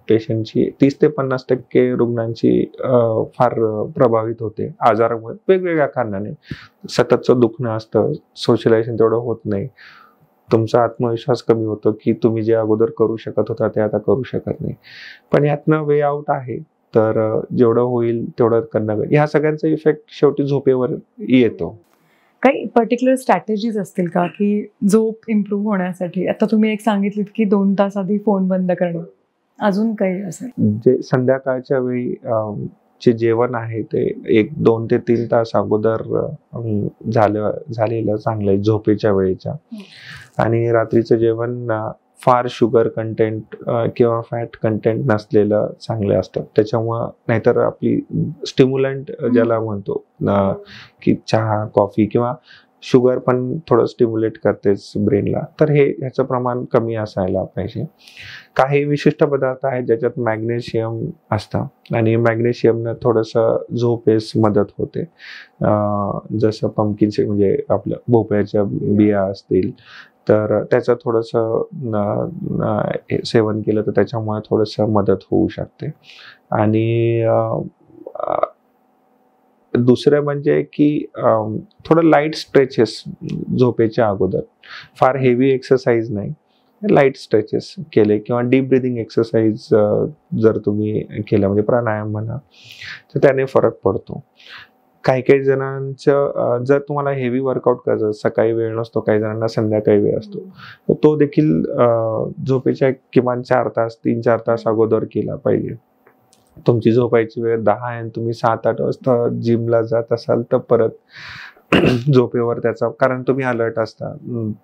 पेशंटची 30 ते 50% रुग्णांची फार प्रभावित होते आजारामुळे वेगवेगळ्या कारणाने. सततचं दुखणं असतं, सोशलायझेशन तेवढं होत नाही, तुमचा आत्मविश्वास कमी होतो की तुम्ही जे अगोदर करू शकत होता ते आता करू शकत नाही. पण यातनं वे आउट आहे, तर जेवढं होईल तेवढं करणं. ह्या सगळ्यांचा इफेक्ट शेवटी झोपेवर येतो. काही पर्टिक्युलर स्ट्रॅटेजीज असतील का की झोप इम्प्रूव्ह होण्यासाठी? आता तुम्ही एक सांगितलीत की 2 तास आधी फोन बंद करणं, अजून काही असेल? जे संध्याकाळच्या वेळी जे जेवण आहे ते 1-2 ते 3 तास अगोदर झालेलं चांगलं आहे झोपेच्या वेळेच्या. आणि रात्रीचं जेवण फार शुगर कंटेंट किंवा फॅट कंटेंट नसलेलं चांगलं असतं. त्याच्यामुळं नाहीतर आपली स्टिम्युलंट ज्याला म्हणतो की चहा, कॉफी किंवा शुगर पण थोडं स्टिम्युलेट करतेच ब्रेनला, तर ह्याचं प्रमाण कमी असायला पाहिजे. काही विशिष्ट पदार्थ आहेत ज्याच्यात मॅग्नेशियम असतं आणि मॅग्नेशियमनं थोडंसं झोपेस मदत होते. जसं पंपकिनचे म्हणजे आपलं भोपळ्याच्या बिया असतील तर त्याचं थोडंसं सेवन केलं तर त्याच्यामुळे थोडंसं मदत होऊ शकते. आणि दुसरं म्हणजे की थोडं लाईट स्ट्रेचेस झोपेच्या अगोदर, फार हेवी एक्सरसाइज नाही, लाईट स्ट्रेचेस केले किंवा डीप ब्रिदिंग एक्सरसाइज जर तुम्ही केलं म्हणजे प्राणायाम म्हणा, तर त्याने फरक पडतो. काही जणांचं जर तुम्हाला हेवी वर्कआउट करायचं, सकाळी वेळ नसतो, काही जणांना संध्याकाळी वेळ असतो, तर तो देखील झोपेच्या किमान 4 तास 3-4 तास अगोदर केला पाहिजे. तुमची झोपायची वेळ 10 आहे आणि तुम्ही 7-8 वाजता जिमला जात असाल तर परत झोपेवर त्याचा, कारण तुम्ही अलर्ट असता,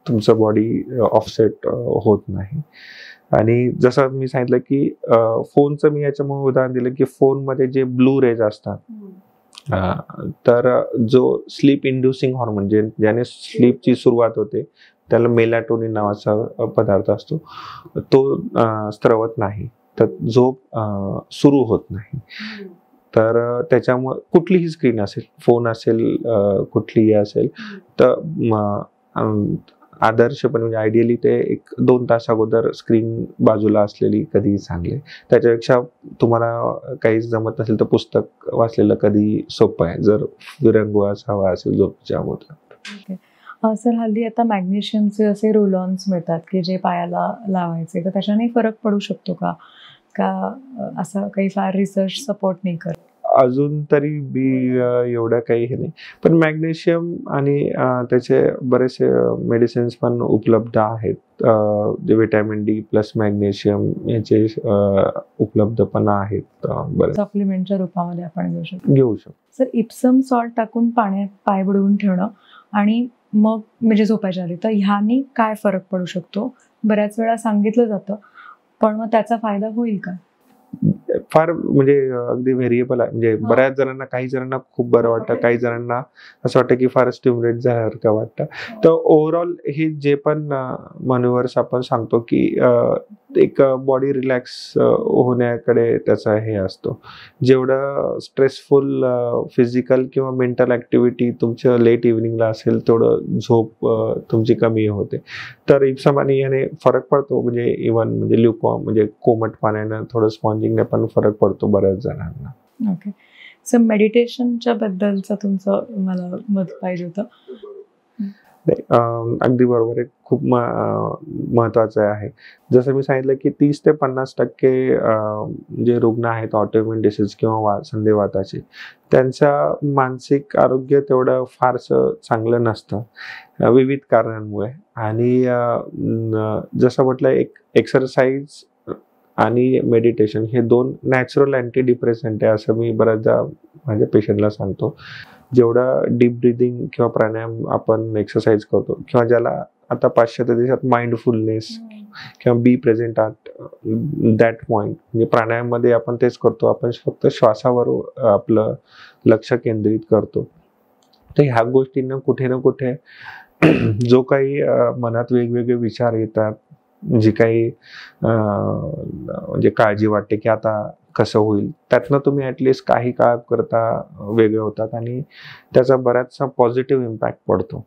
तुमचं बॉडी ऑफसेट होत नाही. आणि जसं मी सांगितलं की फोनचं मी याच्यामुळे उदाहरण दिलं की फोनमध्ये जे ब्लू रेज असतात, तर जो स्लीप इंड्युसिंग हॉर्मोन ज्याने स्लीपची सुरुवात होते त्याला मेलाटोनिन नावाचा पदार्थ असतो, तो स्त्रवत नाही. तर झोप सुरू होत नाही. तर त्याच्यामुळे कुठलीही स्क्रीन असेल, फोन असेल, कुठलीही असेल, तर आदर्शपणे म्हणजे आयडियली ते 1-2 तास अगोदर स्क्रीन बाजूला असलेली कधीही चांगली. त्याच्यापेक्षा तुम्हाला काहीच जमत नसेल तर पुस्तक वाचलेलं कधी सोपं आहे, जर विरंगुळाच हवा असेल झोपेच्या अगोदर. सर हल्ली आता मॅग्नेशियमचे असे रोल ऑन्स मिळतात की जे पायाला लावायचे, तर त्याच्याने फरक पडू शकतो का? असं काही फार रिसर्च सपोर्ट नाही करत? अजून तरी मी एवढं काही हे नाही, पण मॅग्नेशियम आणि त्याचे बरेचसे मेडिसिन्स पण उपलब्ध आहेत. व्हिटॅमिन डी प्लस मॅग्नेशियम याचे उपलब्ध पण आहेत. बरेच सप्लिमेंटच्या रूपामध्ये आपण घेऊ शकतो. सर इप्सम सॉल्ट टाकून पाण्यात पाय बुडवून ठेवणं आणि मग म्हणजे झोपायच्या आधी, तर ह्यानी काय फरक पडू शकतो? बऱ्याच वेळा सांगितलं जातं, पण मग त्याचा फायदा होईल का? फार म्हणजे अगदी व्हेरिएबल आहे. म्हणजे बऱ्याच जणांना, काही जणांना खूप बरं वाटतं, काही जणांना असं वाटतं की फार स्टिम्युलेट झाल्यासारखं वाटतं. तर ओव्हरऑल हे जे पण मॅन्युअर्स आपण सांगतो की एक बॉडी रिलॅक्स होण्याकडे त्याचा हे असतो. जेवढं स्ट्रेसफुल फिजिकल किंवा मेंटल ऍक्टिव्हिटी तुमच्या लेट इव्हनिंगला असेल, तेवढं झोप तुमची कमी होते. तर इप्सम आणि याने फरक पडतो. म्हणजे इव्हन म्हणजे ल्युकवॉर्म म्हणजे कोमट पाण्यानं, थोडं स्पॉन्जिंगने पण फरक पडतो बऱ्याच जणांना. ओके. सर मेडिटेशनच्या बद्दलचं तुमचं मला मत पाहिजे होतं. अगदी बरोबर आहे. खूप महत्वाचं आहे. जसं मी सांगितलं की 30 ते 50% जे रुग्ण आहेत ऑटोइम्युन डिसीज किंवा संधिवाताचे, त्यांचं मानसिक आरोग्य तेवढं फारसं चांगलं नसतं विविध कारणांमुळे. आणि जसं म्हटलं, एक एक्सरसाइज आणि मेडिटेशन हे 2 नॅचरल अँटी डिप्रेसंट आहे, असं मी बऱ्याचदा माझ्या पेशंटला सांगतो. जेवढं डीप ब्रिदिंग किंवा प्राणायाम आपण एक्सरसाइज करतो, किंवा ज्याला आता पाश्चात्य देशात माइंडफुलनेस किंवा be present at that point, म्हणजे प्राणायाममध्ये आपण तेच करतो, आपण फक्त श्वासावर आपलं लक्ष केंद्रित करतो. तर ह्या गोष्टींना कुठे ना कुठे जो काही मनात वेगवेगळे विचार येतात, जी काही म्हणजे काळजी वाटते की आता कसं होईल, त्यातनं तुम्ही ॲटलिस्ट काही काळ करता वेगळे होतात आणि त्याचा बराचसा पॉझिटिव्ह इम्पॅक्ट पडतो.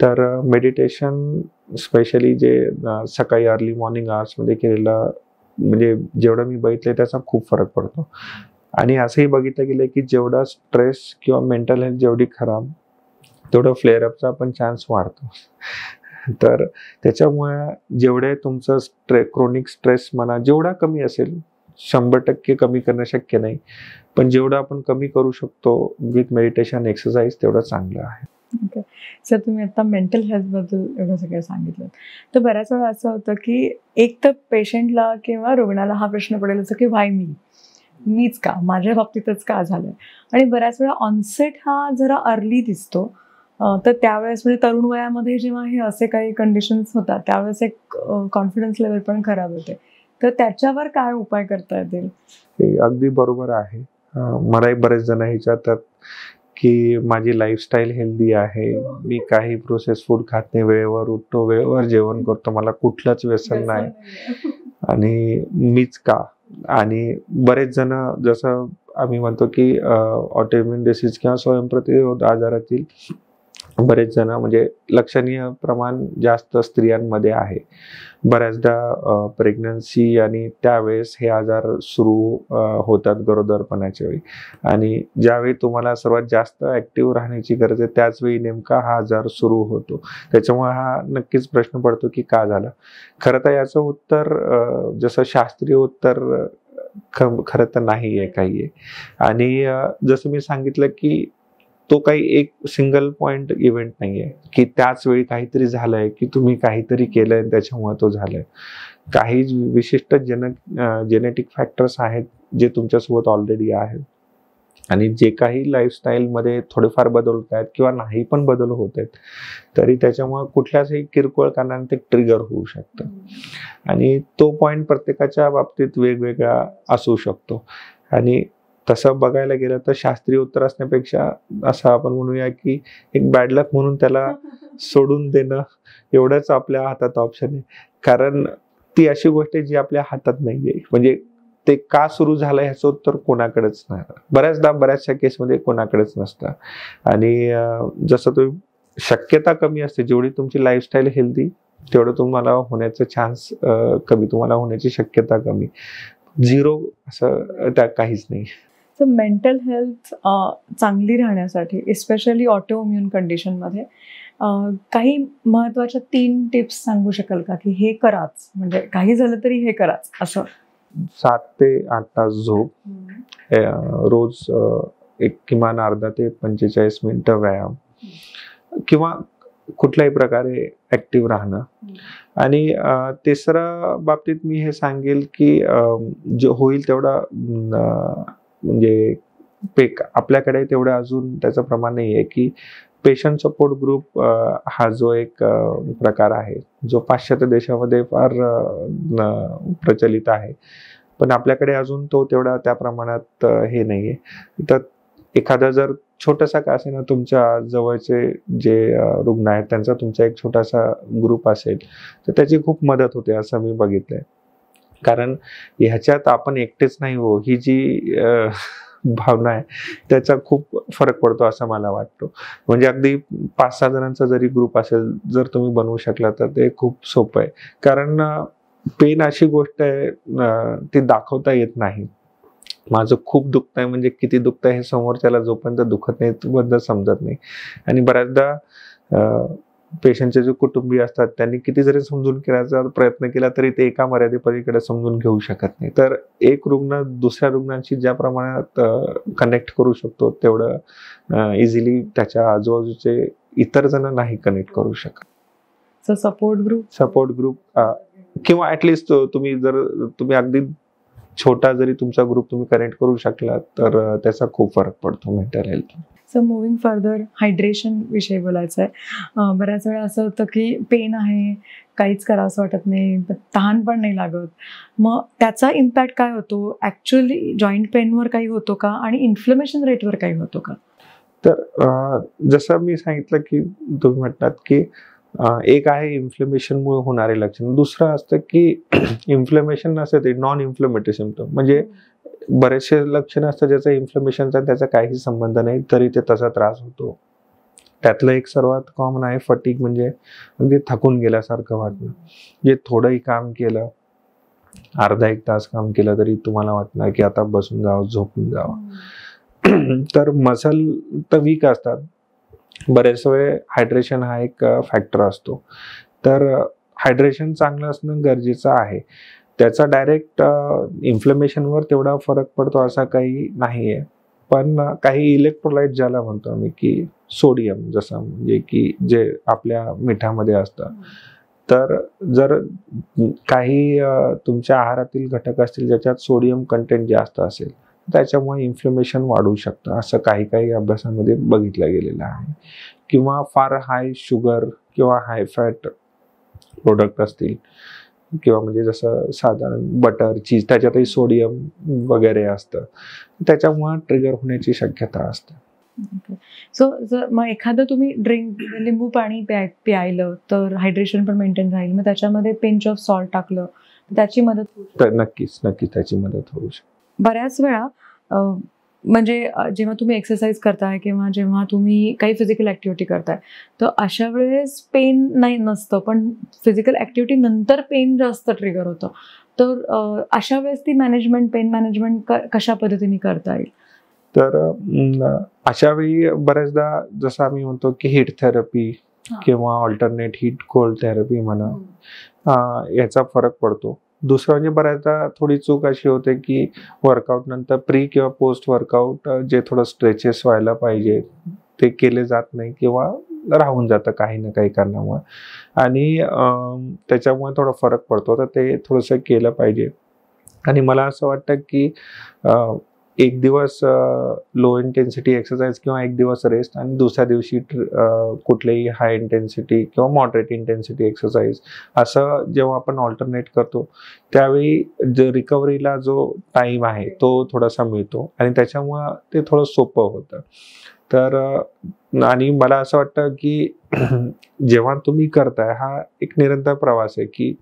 तर मेडिटेशन स्पेशली जे सकाळी अर्ली मॉर्निंग आवर्समध्ये केलेलं, म्हणजे जेवढं मी बघितलं त्याचा खूप फरक पडतो. आणि असंही बघितलं गेलं की जेवढा स्ट्रेस किंवा मेंटल हेल्थ जेवढी खराब, तेवढं फ्लेअरअपचा पण चान्स वाढतो. तर त्याच्यामुळे जेवढे तुमचं क्रोनिक स्ट्रेस म्हणा जेवढा कमी असेल, 100% कमी करणं शक्य नाही, पण जेवढं आपण कमी करू शकतो विथ मेडिटेशन एक्सरसाइज, तेवढं चांगलं आहे. ओके. सर तुम्ही आता मेंटल हेल्थबद्दल एवढं सगळं सांगितलं, तर बऱ्याच वेळा असं होतं की एक तर पेशंटला किंवा रुग्णाला हा प्रश्न पडेल असं की व्हाय मीच का, माझ्या बाबतीतच का झालंय? आणि बऱ्याच वेळा ऑनसेट हा जरा अर्ली दिसतो. तर त्यावेळेस म्हणजे तरुण वयामध्ये जेव्हा हे असे काही कंडिशन्स होतात, त्यावेळेस एक कॉन्फिडन्स लेवल पण खराब होते. तर त्याच्यावर काय उपाय करता येतील? हे अगदी बरोबर आहे. मलाही बरेच जण विचारतात की माझी लाईफस्टाईल हेल्दी आहे, मी काही प्रोसेस फूड खात नाही, वेळेवर उठतो, वेळेवर जेवण करतो, मला कुठलंच व्यसन नाही, आणि मीच का? आणि बरेच जण, जसं आम्ही म्हणतो की ऑटोइम्युन डिसीज किंवा स्वयंप्रतिरोध आजारातील बरेच जण, म्हणजे लक्षणीय प्रमाण जास्त स्त्रियांमध्ये आहे. बऱ्याचदा प्रेग्नन्सी आणि त्यावेळेस हे आजार सुरू होतात गरोदरपणाच्या वेळी, आणि ज्यावेळी तुम्हाला सर्वात जास्त ऍक्टिव्ह राहण्याची गरज आहे त्याच वेळी नेमका हा आजार सुरू होतो. त्याच्यामुळे हा नक्कीच प्रश्न पडतो की का झाला. खरं तर याचं उत्तर जसं शास्त्रीय उत्तर खरं तर नाही आहे, काही आहे. आणि जसं मी सांगितलं की तो काही एक सिंगल पॉइंट इव्हेंट नाहीये की त्याच वेळी काहीतरी झालंय की तुम्ही काहीतरी केलंय त्याच्यामुळे तो झालाय. काही विशिष्ट जेनेटिक फॅक्टर्स आहेत जे तुमच्यासोबत ऑलरेडी आहेत, आणि जे काही लाईफस्टाईलमध्ये थोडेफार बदल होत आहेत किंवा नाही पण बदल होत आहेत, तरी त्याच्यामुळे कुठल्याही किरकोळ कारणाने ते ट्रिगर होऊ शकतं. आणि तो पॉइंट प्रत्येकाच्या बाबतीत वेगवेगळा असू शकतो. आणि तसं बघायला गेलं तर शास्त्रीय उत्तर असण्यापेक्षा असं आपण म्हणूया की एक बॅड लक म्हणून त्याला सोडून देणं एवढंच आपल्या हातात ऑप्शन आहे. कारण ती अशी गोष्ट आहे जी आपल्या हातात नाहीये. म्हणजे ते का सुरू झालं ह्याचं उत्तर कोणाकडेच नाही, बऱ्याचशा केसमध्ये कोणाकडेच नसतं. आणि जसं तुम्ही शक्यता कमी असते, जेवढी तुमची लाईफस्टाईल हेल्दी तेवढं तुम्हाला होण्याचं चान्स कमी, तुम्हाला होण्याची शक्यता कमी. 0 असं त्या काहीच नाही. सो मेंटल हेल्थ चांगली राहण्यासाठी एस्पेशली ऑटोइम्युन कंडिशनमध्ये काही महत्त्वाच्या 3 टिप्स सांगू शकाल का, की हे कराच, म्हणजे काही झालं तरी हे कराच असं? 7 ते 8 तास झोप, रोज एक किमान अर्धा ते 45 मिनिटं व्यायाम किंवा कुठल्याही प्रकारे ऍक्टिव्ह राहणं. आणि तिसरं बाबतीत मी हे सांगेल की जे होईल तेवढा म्हणजे आपल्याकडे तेवढं अजून त्याचं प्रमाण नाही आहे की पेशंट सपोर्ट ग्रुप हा जो एक प्रकार आहे जो पाश्चात्य देशामध्ये फार प्रचलित आहे, पण आपल्याकडे अजून तो तेवढा त्या प्रमाणात हे नाहीये. तर एखादा जर छोटासा का असेना तुमच्या जवळचे जे रुग्ण आहेत त्यांचा तुमचा एक छोटासा ग्रुप असेल तर त्याची खूप मदत होते असं मी बघितलंय. कारण ह्याच्यात आपण एकटेच नाही हो, ही जी भावना आहे त्याचा खूप फरक पडतो असं मला वाटतं. म्हणजे अगदी 5-6 जणांचा जरी ग्रुप असेल जर तुम्ही बनवू शकला तर ते खूप सोपं आहे. कारण पेन अशी गोष्ट आहे ती दाखवता येत नाही. माझं खूप दुखत आहे म्हणजे किती दुखत आहे हे समोरच्याला जोपर्यंत दुखत नाही तोपर्यंत समजत नाही. आणि बऱ्याचदा पेशंटचे जे कुटुंबीय असतात त्यांनी किती जरी समजून घेण्याचा प्रयत्न केला तरी ते एका मर्यादेपलीकडे समजून घेऊ शकत नाही. तर एक रुग्ण दुसऱ्या रुग्णांशी ज्या प्रमाणात कनेक्ट करू शकतो तेवढं इझिली त्याच्या आजूबाजूचे इतर जण नाही कनेक्ट करू शकत. सपोर्ट ग्रुप किंवा ऍटलिस्ट तुम्ही अगदी छोटा जरी तुमचा ग्रुप तुम्ही कनेक्ट करू शकला तर त्याचा खूप फरक पडतो mental health. So moving further, hydration विषयी बोलायचं आहे. बऱ्याच वेळा असं होतं की पेन आहे, काहीच करावंसं वाटत नाही, तहान पण नाही लागत, मग त्याचा इम्पॅक्ट काय होतो? ॲक्च्युअली जॉईंट पेनवर काही होतो का आणि इन्फ्लमेशन रेटवर काही होतो का? तर जसं मी सांगितलं की तुम्ही म्हणतात की एक आहे इन्फ्लेमेशनमुळे होणारे लक्षण, दुसरं असतं की इन्फ्लेमेशन नसतं ते नॉन इन्फ्लेमेटरी सिम्पटम. म्हणजे बरेचसे लक्षण असतात ज्याचा इन्फ्लेमेशनचा त्याचा काही संबंध नाही तरी ते तसा त्रास होतो. त्यातलं एक सर्वात कॉमन आहे फटीग, म्हणजे अगदी थकून गेल्यासारखं वाटणं. जे थोडंही काम केलं, अर्धा 1 तास काम केलं तरी तुम्हाला वाटणार की आता बसून जावं, झोपून जावं. तर मसल तर वीक असतात. बरेच वेळ हायड्रेशन हा एक फॅक्टर असतो. तर हायड्रेशन चांगलं असणं गरजेचं आहे. त्याचा डायरेक्ट इन्फ्लेमेशनवर तेवढा फरक पडतो असा काही नाही आहे. पण काही इलेक्ट्रोलाइट ज्याला म्हणतो आम्ही की सोडियम, जसं म्हणजे की जे आपल्या मिठामध्ये असतं, तर जर काही तुमच्या आहारातील घटक असतील ज्याच्यात सोडियम कंटेंट जास्त असेल त्याच्यामुळे इन्फ्लेमेशन वाढू शकतं असं काही अभ्यासामध्ये बघितलं गेलेलं आहे. किंवा फार हाय शुगर किंवा हाय फॅट प्रोडक्ट असतील किंवा म्हणजे जसं साधारण बटर, चीज त्याच्यातही सोडियम वगैरे असतं, त्याच्यामुळे ट्रिगर होण्याची शक्यता असते. सो जर मग एखादं तुम्ही ड्रिंक लिंबू पाणी प्यायलं तर हायड्रेशन पण मेंटेन राहील, मग त्याच्यामध्ये पिंच ऑफ सॉल्ट टाकलं त्याची मदत तर नक्कीच त्याची मदत होऊ शकते. बऱ्याच वेळा म्हणजे जेव्हा तुम्ही एक्सरसाइज करताय किंवा जेव्हा तुम्ही काही फिजिकल ॲक्टिव्हिटी करताय तर अशा वेळेस पेन नसतं, पण फिजिकल ॲक्टिव्हिटी नंतर पेन जास्त ट्रिगर होतं. तर अशा वेळेस ती पेन मॅनेजमेंट कशा पद्धतीने करता येईल? तर अशा वेळी बऱ्याचदा जसं आम्ही म्हणतो की हीट थेरपी किंवा ऑल्टरनेट हीट कोल्ड थेरपी म्हणा, याचा फरक पडतो. दुसरं म्हणजे बऱ्याचदा थोडी चूक अशी होते की वर्कआउट नंतर प्री किंवा पोस्ट वर्कआउट जे थोडं स्ट्रेचेस व्हायला पाहिजे ते केले जात नाही किंवा राहून जातं काही ना काही कारणामुळे, आणि त्याच्यामुळे थोडा फरक पडतो. तर ते थोडंसं केलं पाहिजे. आणि मला असं वाटतं की एक दिवस लो इंटेन्सिटी एक्सरसाइज किंवा एक दिवस रेस्ट आणि दुसऱ्या दिवशी कुठलेही हाय इंटेन्सिटी किंवा मॉडरेट इंटेन्सिटी एक्सरसाइज असं जेव्हा आपण ऑल्टरनेट करतो त्यावेळी रिकव्हरीला जो टाइम आहे तो थोडासा मिळतो आणि त्याच्यामुळं ते थोडं सोपं होतं. तर आणि मला असं वाटतं की जेव्हा तुम्ही करताय हा एक निरंतर प्रवास आहे की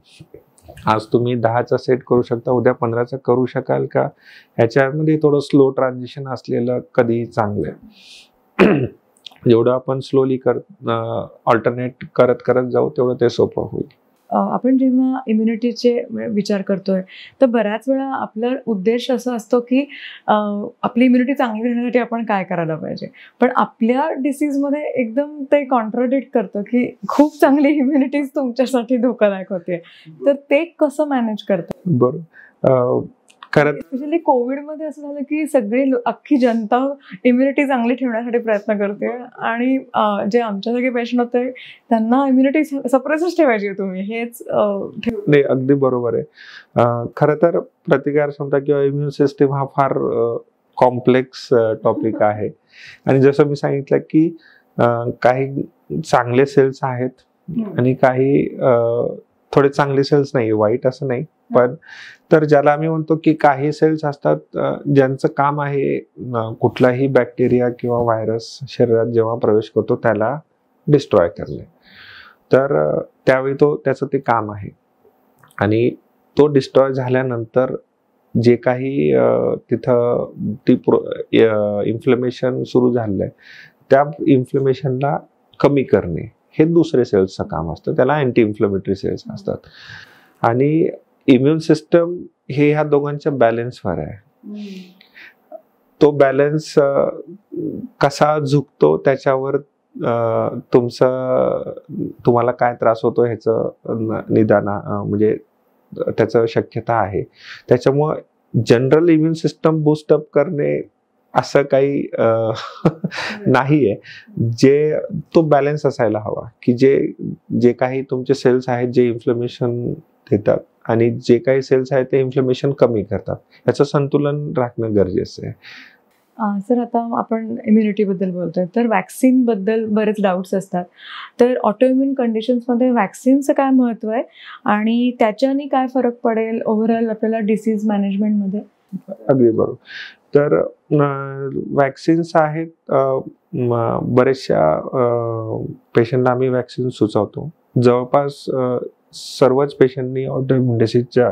आज तुम्ही 10चा सेट करू शकता, उद्या 15चा करू शकाल का? ह्याच्यामध्ये थोडं स्लो ट्रान्झिशन असलेलं कधीही चांगलं आहे. जेवढं आपण स्लोली ऑल्टरनेट करत करत जाऊ तेवढं ते सोपं होईल. आपण जेव्हा इम्युनिटीचे विचार करतोय तर बऱ्याच वेळा आपला उद्देश असा असतो की आपली इम्युनिटी चांगली राहण्यासाठी आपण काय करायला पाहिजे, पण आपल्या डिसीजमध्ये एकदम ते कॉन्ट्राडिक्ट करतं की खूप चांगली इम्युनिटीज तुमच्यासाठी धोकादायक होते, तर ते कसं मॅनेज करतं? बरोबर. खरं स्पेशली कोविडमध्ये असं झालं की सगळी अख्खी जनता इम्युनिटी चांगली ठेवण्यासाठी प्रयत्न करते आणि जे आमच्यासारखे पेशंट होते त्यांना इम्युनिटी सप्रेसच ठेवायची आहे तुम्ही, हेच नाही, अगदी बरोबर आहे. खरं तर प्रतिकार क्षमता किंवा इम्युन सिस्टीम हा फार कॉम्प्लेक्स टॉपिक आहे. आणि जसं मी सांगितलं की काही चांगले सेल्स आहेत आणि काही थोडे चांगले सेल्स नाही, वाईट असं नाही, पण तर ज्याला आम्ही म्हणतो की काही सेल्स असतात ज्यांचं काम आहे कुठलाही बॅक्टेरिया किंवा व्हायरस शरीरात जेव्हा प्रवेश करतो त्याला डिस्ट्रॉय करणे. तर त्यावेळी त्याचं ते काम आहे. आणि तो डिस्ट्रॉय झाल्यानंतर जे काही तिथं ती इन्फ्लेमेशन सुरू झालंय त्या इन्फ्लेमेशनला कमी करणे हे दुसरे सेल्सचं काम असतं, त्याला अँटी इन्फ्लेमेटरी सेल्स असतात. आणि इम्युन सिस्टम हे ह्या दोघांच्या बॅलन्सवर आहे. तो बॅलन्स कसा झुकतो त्याच्यावर तुम्हाला काय त्रास होतो ह्याचं निदान म्हणजे त्याचं शक्यता आहे. त्याच्यामुळं जनरल इम्युन सिस्टम बूस्टअप करणे असं काही नाहीये. तो बॅलन्स असायला हवा की जे काही तुमचे सेल्स आहेत जे इन्फ्लेमेशन देतात आणि जे काही सेल्स आहेत ते इन्फ्लेमेशन कमी करतात, याचं संतुलन राखणं गरजेचं आहे. सर आता आपण इम्युनिटीबद्दल बोलतोय तर वॅक्सिनबद्दल बरेच डाऊट्स असतात, तर ऑटोइम्युन कंडिशन्समध्ये वॅक्सिनचं काय महत्त्व आहे आणि त्याच्याने काय फरक पडेल ओव्हरऑल आपल्याला डिसीज मॅनेजमेंटमध्ये? अगदी बरोबर. तर वॅक्सिन्स आहेत, बरेचशा पेशंटला आम्ही वॅक्सिन सुचवतो. जवळपास सर्वच पेशंटनी ऑटोइम्युन डिसीजच्या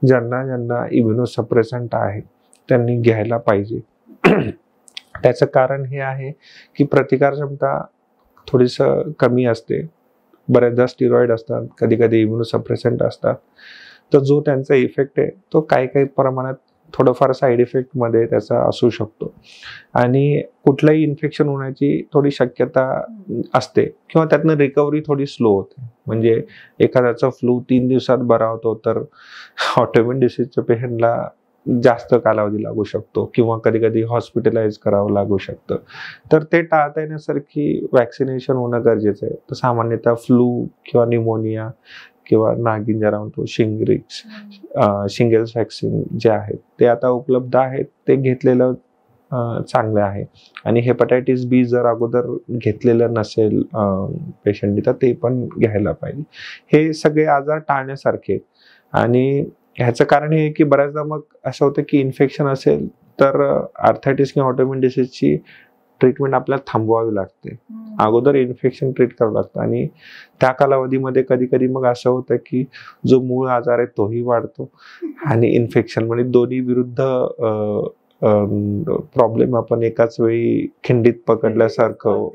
ज्यांना इम्युनोसप्रेसंट आहे त्यांनी घ्यायला पाहिजे. त्याचं कारण हे आहे की प्रतिकार क्षमता थोडीसं कमी असते, बऱ्याचदा स्टिरॉइड असतात, कधी कधी इम्युनोसप्रेसंट असतात. तर जो त्यांचा इफेक्ट आहे तो काही प्रमाणात थोडंफार साईड इफेक्ट मध्ये त्याचा असू शकतो आणि कुठलंही इन्फेक्शन होण्याची थोडी शक्यता असते किंवा त्यातनं रिकव्हरी थोडी स्लो होते. म्हणजे एखाद्याचा फ्लू 3 दिवसात बरा होतो तर ऑटोइम्युन डिसीजच्या पेशंटला जास्त कालावधी लागू शकतो किंवा कधी कधी हॉस्पिटलाइज करावं लागू शकतं. तर ते टाळता येण्यासारखी वॅक्सिनेशन होणं गरजेचं आहे. तर सामान्यतः फ्लू किंवा न्यूमोनिया किंवा नागिन ज्याला म्हणतो शिंगल्स वॅक्सिन जे आहेत ते आता उपलब्ध आहेत, ते घेतलेलं चांगलं आहे. आणि हेपॅटायटिस बी जर अगोदर घेतलेलं नसेल पेशंटनी तर ते पण घ्यायला पाहिजे. हे सगळे आजार टाळण्यासारखे आहेत. आणि ह्याचं कारण हे की बऱ्याचदा मग असं होतं की इन्फेक्शन असेल तर आर्थरायटिस किंवा ऑटोइम्युन डिसीजची ट्रीटमेंट आपल्याला थांबवावी लागते, अगोदर इन्फेक्शन ट्रीट करावं लागतं. आणि त्या कालावधीमध्ये कधी कधी मग असं होतं की जो मूळ आजार आहे तोही वाढतो आणि इन्फेक्शन म्हणजे दोन्ही विरुद्ध प्रॉब्लेम आपण एकाच वेळी खिंडीत पकडल्यासारखं.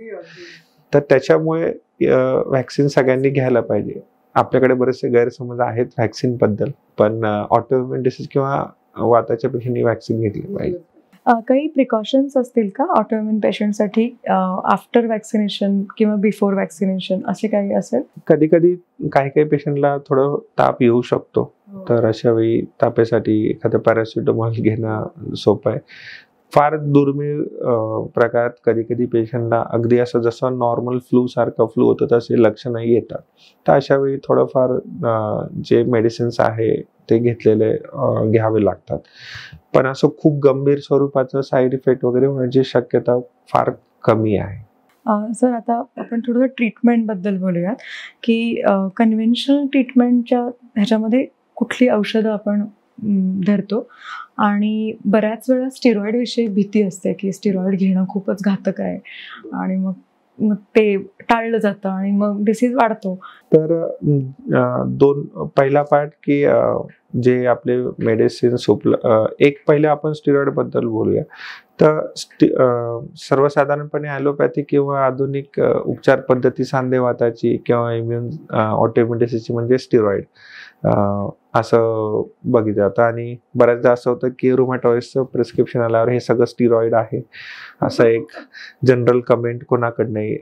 तर त्याच्यामुळे व्हॅक्सिन सगळ्यांनी घ्यायला पाहिजे. आपल्याकडे बरेचसे गैरसमज आहेत व्हॅक्सिन बद्दल, पण ऑटोइम्युन डिसीज किंवा वाताच्या पेशंटनी व्हॅक्सिन घेतली पाहिजे. काही प्रिकॉशन्स असतील का ऑटोइम्युन पेशंटसाठी आफ्टर वॅक्सिनेशन किंवा बिफोर वॅक्सिनेशन असे काही असेल? कधी कधी काही पेशंटला थोडं ताप येऊ शकतो, तर अशा वेळी तापासाठी एखादं पॅरासिटामॉल घेणं सोपं आहे. फार दुर्मिळ प्रकारात कधी कधी पेशंटला अगदी असं जसं नॉर्मल फ्लू सारखं फ्लू होतं तसे लक्षणं येतात, तर अशा वेळी थोडंफार जे मेडिसिन्स आहे ते घेतलेले घ्यावे लागतात. पण असं खूप गंभीर स्वरूपाचं साईड इफेक्ट वगैरे होण्याची शक्यता फार कमी आहे. सर आता आपण थोडं ट्रीटमेंटबद्दल बोलूयात की कन्व्हेन्शनल ट्रीटमेंटच्या ह्याच्यामध्ये कुठली औषधं आपण धरतो आणि बऱ्याच वेळा स्टिरॉइड विषयी भीती असते की स्टिरॉइड घेणं खूपच घातक आहे आणि मग मग ते टाळलं जातं आणि मग डिसीज वाढतो? तर पहिला पार्ट की जे आपले मेडिसिन्स एक पहिले आपण स्टिरॉइड बद्दल बोलूया. तर सर्वसाधारणपणे ॲलोपॅथी किंवा आधुनिक उपचार पद्धती सांधेवाताची किंवा इम्युन ऑटोइम्युन डिसीजची म्हणजे स्टिरॉइड असं बघितलं जातं. आणि बऱ्याचदा असं होतं की रुमॅटॉइडचं प्रिस्क्रिप्शन आल्यावर हे सगळं स्टिरॉइड आहे असं एक जनरल कमेंट कोणाकडनंही,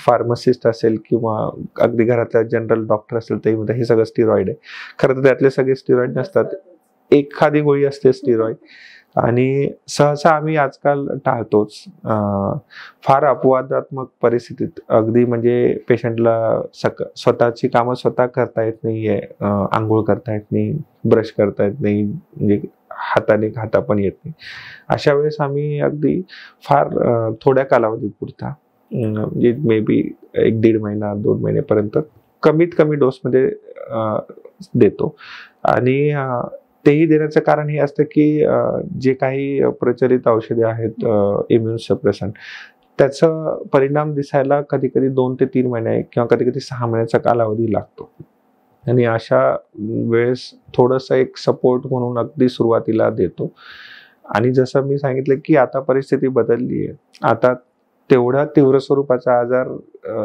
फार्मसिस्ट असेल किंवा अगदी घरातला जनरल डॉक्टर असेल ते हे सगळं स्टिरॉइड आहे. खरं तर त्यातले सगळे स्टिरॉइड नसतात, एखादी गोळी असते स्टिरॉइड. आणि सहसा आम्ही आजकाल टाळतोच. फार अपवादात्मक परिस्थितीत, अगदी म्हणजे पेशंटला स्वतःची कामं स्वतः करता येत नाहीये, आंघोळ करता येत नाही, ब्रश करता येत नाही, म्हणजे हाताने खाता पण येत नाही, अशा वेळेस आम्ही अगदी फार थोड्या कालावधीपुरता, म्हणजे मे बी 1-1.5 महिना 2 महिन्यापर्यंत कमीत कमी डोसमध्ये देतो. आणि तेही देण्याचं कारण हे असतं की जे काही प्रचलित औषधे आहेत इम्युन सप्रेसंट, त्याचा परिणाम दिसायला कधी कधी 2 ते 3 महिने किंवा कधी कधी 6 महिन्याचा कालावधी लागतो. आणि अशा वेळेस थोडंसं एक सपोर्ट म्हणून अगदी सुरुवातीला देतो. आणि जसं मी सांगितलं की आता परिस्थिती बदलली आहे. आता तेवढा तीव्र स्वरूपाचा आजार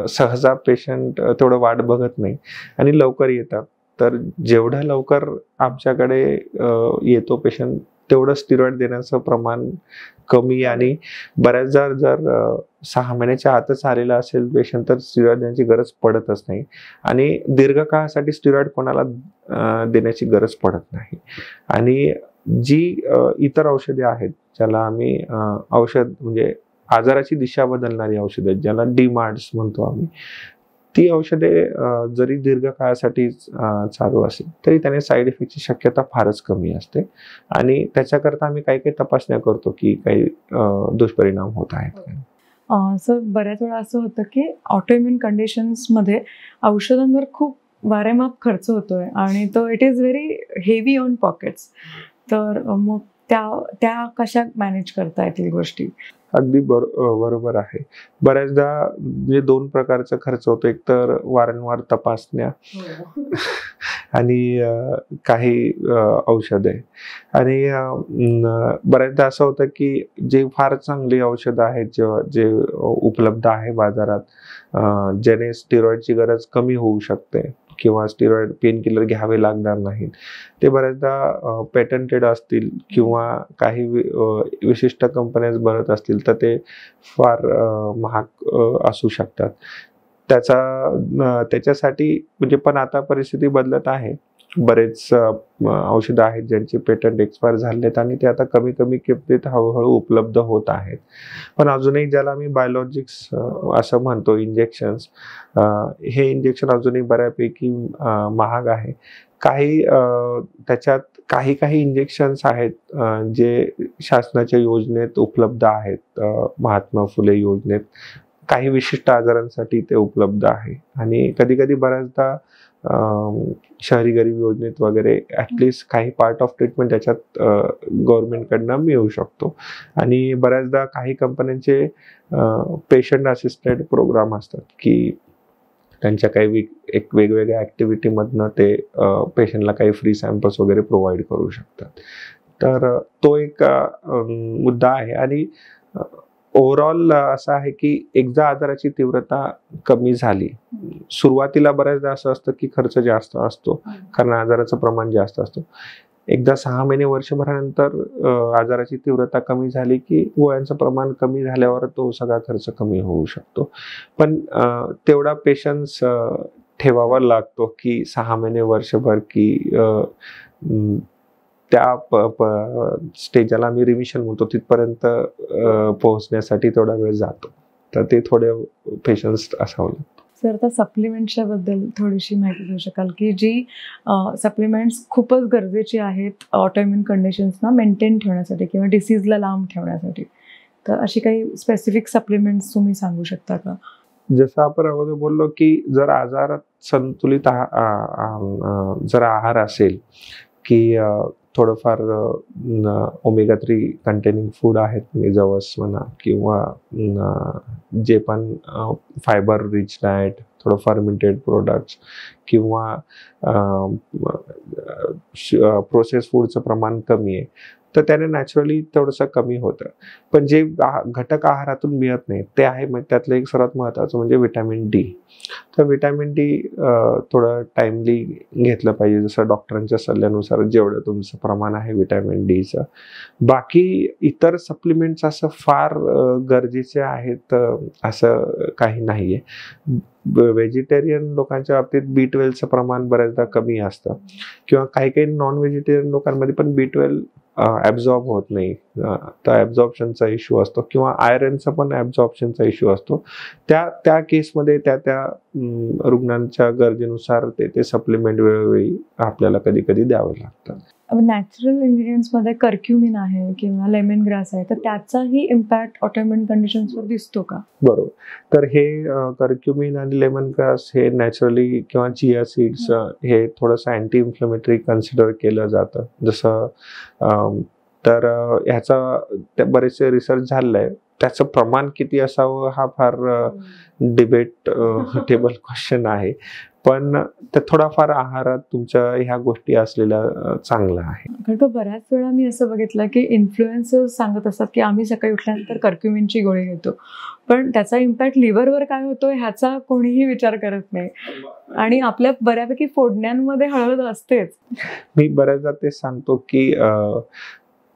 सहसा पेशंट तेवढं वाट बघत नाही आणि लवकर येतात. तर जेवढ्या लवकर आमच्याकडे येतो पेशंट, तेवढं स्टिरॉइड देण्याचं प्रमाण कमी. आणि बऱ्याचदा जर 6 महिन्याच्या आतच आलेला असेल पेशंट तर स्टिरॉइड देण्याची गरज पडतच नाही. आणि दीर्घकाळासाठी स्टिरॉइड कोणाला देण्याची गरज पडत नाही. आणि जी इतर औषधे आहेत, ज्याला आम्ही औषध म्हणजे आजाराची दिशा बदलणारी औषधे, ज्याला डीमार्ड्स म्हणतो आम्ही, ती औषधे जरी दीर्घकाळासाठी चालू असेल तरी त्याने साईड इफेक्टची शक्यता फारच कमी असते. आणि त्याच्याकरता आम्ही काही काही तपासण्या करतो की काही दुष्परिणाम होत आहेत. सर, बऱ्याच वेळा असं होतं की ऑटोइम्युन कंडिशन्समध्ये औषधांवर खूप वारेमाप खर्च होतोय आणि तो it is very heavy on pockets. तर मग त्या कशा मॅनेज करता येतील गोष्टी? अगदी बरोबर आहे. बऱ्याचदा म्हणजे 2 प्रकारचा खर्च होतो. एक तर वारंवार तपासण्या आणि काही औषधे. आणि बऱ्याचदा असं होतं की जे फार चांगली औषधं आहेत जे उपलब्ध आहे बाजारात, ज्याने स्टिरॉइडची गरज कमी होऊ शकते किंवा स्टिरॉइड पेन किलर घ्यावे लागणार नाहीत, ते बऱ्याचदा पेटंटेड असतील किंवा काही विशिष्ट कंपन्याच बनत असतील तर ते फार महाग असू शकतात. त्याच्यासाठी म्हणजे पण आता परिस्थिती बदलत आहे. बरेच औषधं आहेत ज्यांचे पेटंट एक्सपायर झालेत आणि ते आता कमी कमी किमतीत हळूहळू उपलब्ध होत आहेत. पण अजूनही ज्याला आम्ही बायोलॉजिक्स असं म्हणतो, इंजेक्शन्स, हे इंजेक्शन अजूनही बऱ्यापैकी महाग आहे. त्याच्यात काही इंजेक्शन्स आहेत जे शासनाच्या योजनेत उपलब्ध आहेत, महात्मा फुले योजनेत काही विशिष्ट आजारांसाठी ते उपलब्ध आहे. आणि कधी कधी बऱ्याचदा शहरी गरीब योजनेत वगैरे ॲटलिस्ट काही पार्ट ऑफ ट्रीटमेंट त्याच्यात गव्हर्नमेंटकडनं मिळू शकतो. आणि बऱ्याचदा काही कंपन्यांचे पेशंट असिस्टेड प्रोग्राम असतात की त्यांच्या काही वेगवेगळ्या ॲक्टिव्हिटीमधनं ते पेशंटला काही फ्री सॅम्पल्स वगैरे प्रोव्हाइड करू शकतात. तर तो एक मुद्दा आहे. आणि ओव्हरऑल असं आहे की एकदा आजाराची तीव्रता कमी झाली, सुरुवातीला बऱ्याचदा असं असतं की खर्च जास्त असतो कारण आजाराचं प्रमाण जास्त असतं. एकदा 6 महिने वर्षभरानंतर आजाराची तीव्रता कमी झाली की गोळ्यांचं प्रमाण कमी झाल्यावर तो सगळा खर्च कमी होऊ शकतो. पण तेवढा पेशन्स ठेवावा लागतो की 6 महिने वर्षभर की त्या स्टेजला आम्ही रिमिशन म्हणतो तिथपर्यंत पोहोचण्यासाठी तेवढा वेळ जातो. तर ते थोडे पेशन्स असावं लागतं. सर, आता सप्लिमेंट्सच्या बद्दल थोडीशी माहिती देऊ शकाल की जी सप्लिमेंट्स खूपच गरजेची आहेत ऑटोइम्युन कंडिशन्सना मेंटेन ठेवण्यासाठी किंवा डिसीजला लांब ठेवण्यासाठी, तर अशी काही स्पेसिफिक सप्लिमेंट्स तुम्ही सांगू शकता का? जसं आपण अगोदर बोललो की जर आजारात संतुलित जर आहार असेल की थोडंफार ओमेगा 3 कंटेनिंग फूड आहेत, म्हणजे जवस म्हणा किंवा जे पण फायबर रिच डाएट, थोडं फर्मेंटेड प्रोडक्ट्स किंवा प्रोसेस फूडचं प्रमाण कमी आहे, तर त्याने नॅचरली थोडंसं कमी होतं. पण जे घटक आहारातून मिळत नाही ते आहे, मग त्यातलं एक सर्वात महत्त्वाचं म्हणजे विटॅमिन डी. तर विटॅमिन डी थोडं टाइमली घेतलं पाहिजे, जसं डॉक्टरांच्या सल्ल्यानुसार जेवढं तुमचं प्रमाण आहे विटॅमिन डीचं. बाकी इतर सप्लिमेंट्स असं फार गरजेचे आहेत असं काही नाही आहे. व्हेजिटेरियन लोकांच्या बाबतीत B12चं प्रमाण बऱ्याचदा कमी असतं, किंवा काही काही नॉन व्हेजिटेरियन लोकांमध्ये पण B12 ॲब्झॉर्ब होत नाही, तर ॲब्झॉर्प्शनचा इश्यू असतो, किंवा आयरनचा पण ॲब्झॉर्प्शनचा इश्यू असतो. त्या केसमध्ये त्या रुग्णांच्या गरजेनुसार ते सप्लिमेंट वेळोवेळी आपल्याला कधी कधी द्यावं लागतं. नॅचरल इन्ग्रेडियंट्समध्ये कर्क्युमिन आहे किंवा लेमन ग्रास आहे, तर त्याचाही इम्पॅक्ट ऑटोइम्यून कंडिशन्सवर दिसतो का? बरोबर. तर हे कर्क्युमिन आणि लेमन ग्रास हे नॅचरली, किंवा चिया सीड्स हे थोडंसं अँटी इन्फ्लेमेटरी कन्सिडर केलं जातं. जसं तर ह्याचा बरेचसे रिसर्च झालेलं आहे. त्याचं प्रमाण किती असावं हा फार डिबेट टेबल क्वेश्चन आहे, पण ते थोडाफार आहारात तुमच्या ह्या गोष्टी असलेल्या चांगलं आहे. कारण का बऱ्याच वेळा मी असं बघितलं की इन्फ्लुएन्सर्स सांगत असतात की आम्ही सकाळी उठल्यानंतर कर्क्युमिनची गोळी घेतो, पण त्याचा इम्पॅक्ट लिव्हरवर काय होतो ह्याचा कोणीही विचार करत नाही, आणि आपल्या बऱ्यापैकी फोडण्यांमध्ये हळद असतेच. मी बऱ्याचदा ते सांगतो की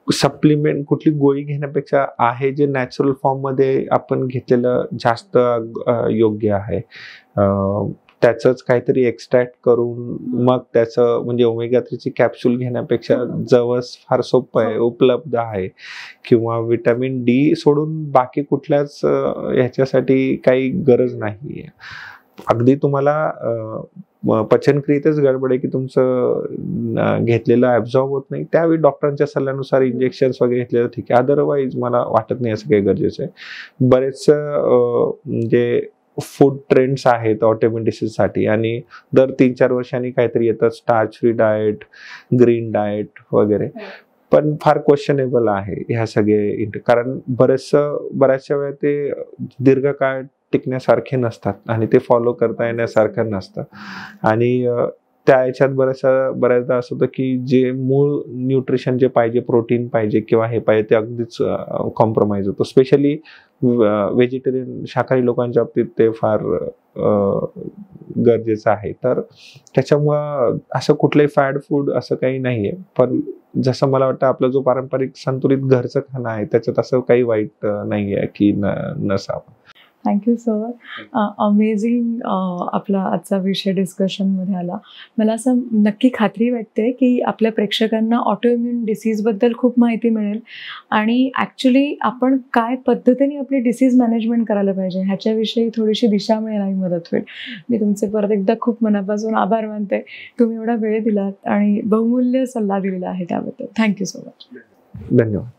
सप्लिमेंट कुठली गोळी घेण्यापेक्षा आहे जे नॅचरल फॉर्ममध्ये आपण घेतलेलं जास्त योग्य आहे. त्याचंच काहीतरी एक्स्ट्रॅक्ट करून मग त्याचं, म्हणजे ओमेगा 3ची कॅप्सूल घेण्यापेक्षा जवस फार सोपं आहे, उपलब्ध आहे, किंवा विटॅमिन डी सोडून बाकी कुठल्याच ह्याच्यासाठी काही गरज नाही आहे. अगदी तुम्हाला पचनक्रियेतच गडबड आहे की तुमचं घेतलेलं ॲब्झॉर्ब होत नाही, त्यावेळी डॉक्टरांच्या सल्ल्यानुसार इंजेक्शन्स वगैरे घेतलेलं ठीक आहे. अदरवाईज मला वाटत नाही असं काही गरजेचं आहे. बरेच म्हणजे फूड ट्रेंड्स आहेत ऑटोइम्यून डिसीजसाठी, आणि दर 3-4 वर्षांनी काहीतरी येतं, starch free diet, green diet वगैरे. पण फार क्वेश्चनेबल आहे ह्या सगळे, कारण बऱ्याचशा वेळा ते दीर्घकाळ टिकण्यासारखे नसतात आणि ते फॉलो करता येण्यासारखं नसतं. आणि त्या याच्यात बऱ्याचदा असं होतं की जे मूळ न्यूट्रिशन जे पाहिजे, प्रोटीन पाहिजे किंवा हे पाहिजे, ते अगदीच कॉम्प्रोमाइज होतं. स्पेशली व्हेजिटेरियन शाकाहारी लोकांच्या बाबतीत ते फार गरजेचं आहे. तर त्याच्यामुळं असं कुठलंही फॅड फूड असं काही नाही आहे, पण जसं मला वाटतं आपला जो पारंपरिक संतुलित घरचं खाणं आहे त्याच्यात असं काही वाईट नाही आहे की नसावं. Thank you so much. अमेझिंग आपला आजचा विषय डिस्कशनमध्ये आला. मला असं नक्की खात्री वाटते की आपल्या प्रेक्षकांना ऑटोइम्यून डिसीजबद्दल खूप माहिती मिळेल, आणि ॲक्च्युली आपण काय पद्धतीने आपली डिसीज मॅनेजमेंट करायला पाहिजे ह्याच्याविषयी थोडीशी दिशा मिळायला मदत होईल. मी तुमचे परत एकदा खूप मनापासून आभार मानते. तुम्ही एवढा वेळ दिलात आणि बहुमूल्य सल्ला दिलेला आहे त्याबद्दल. Thank you so much. धन्यवाद.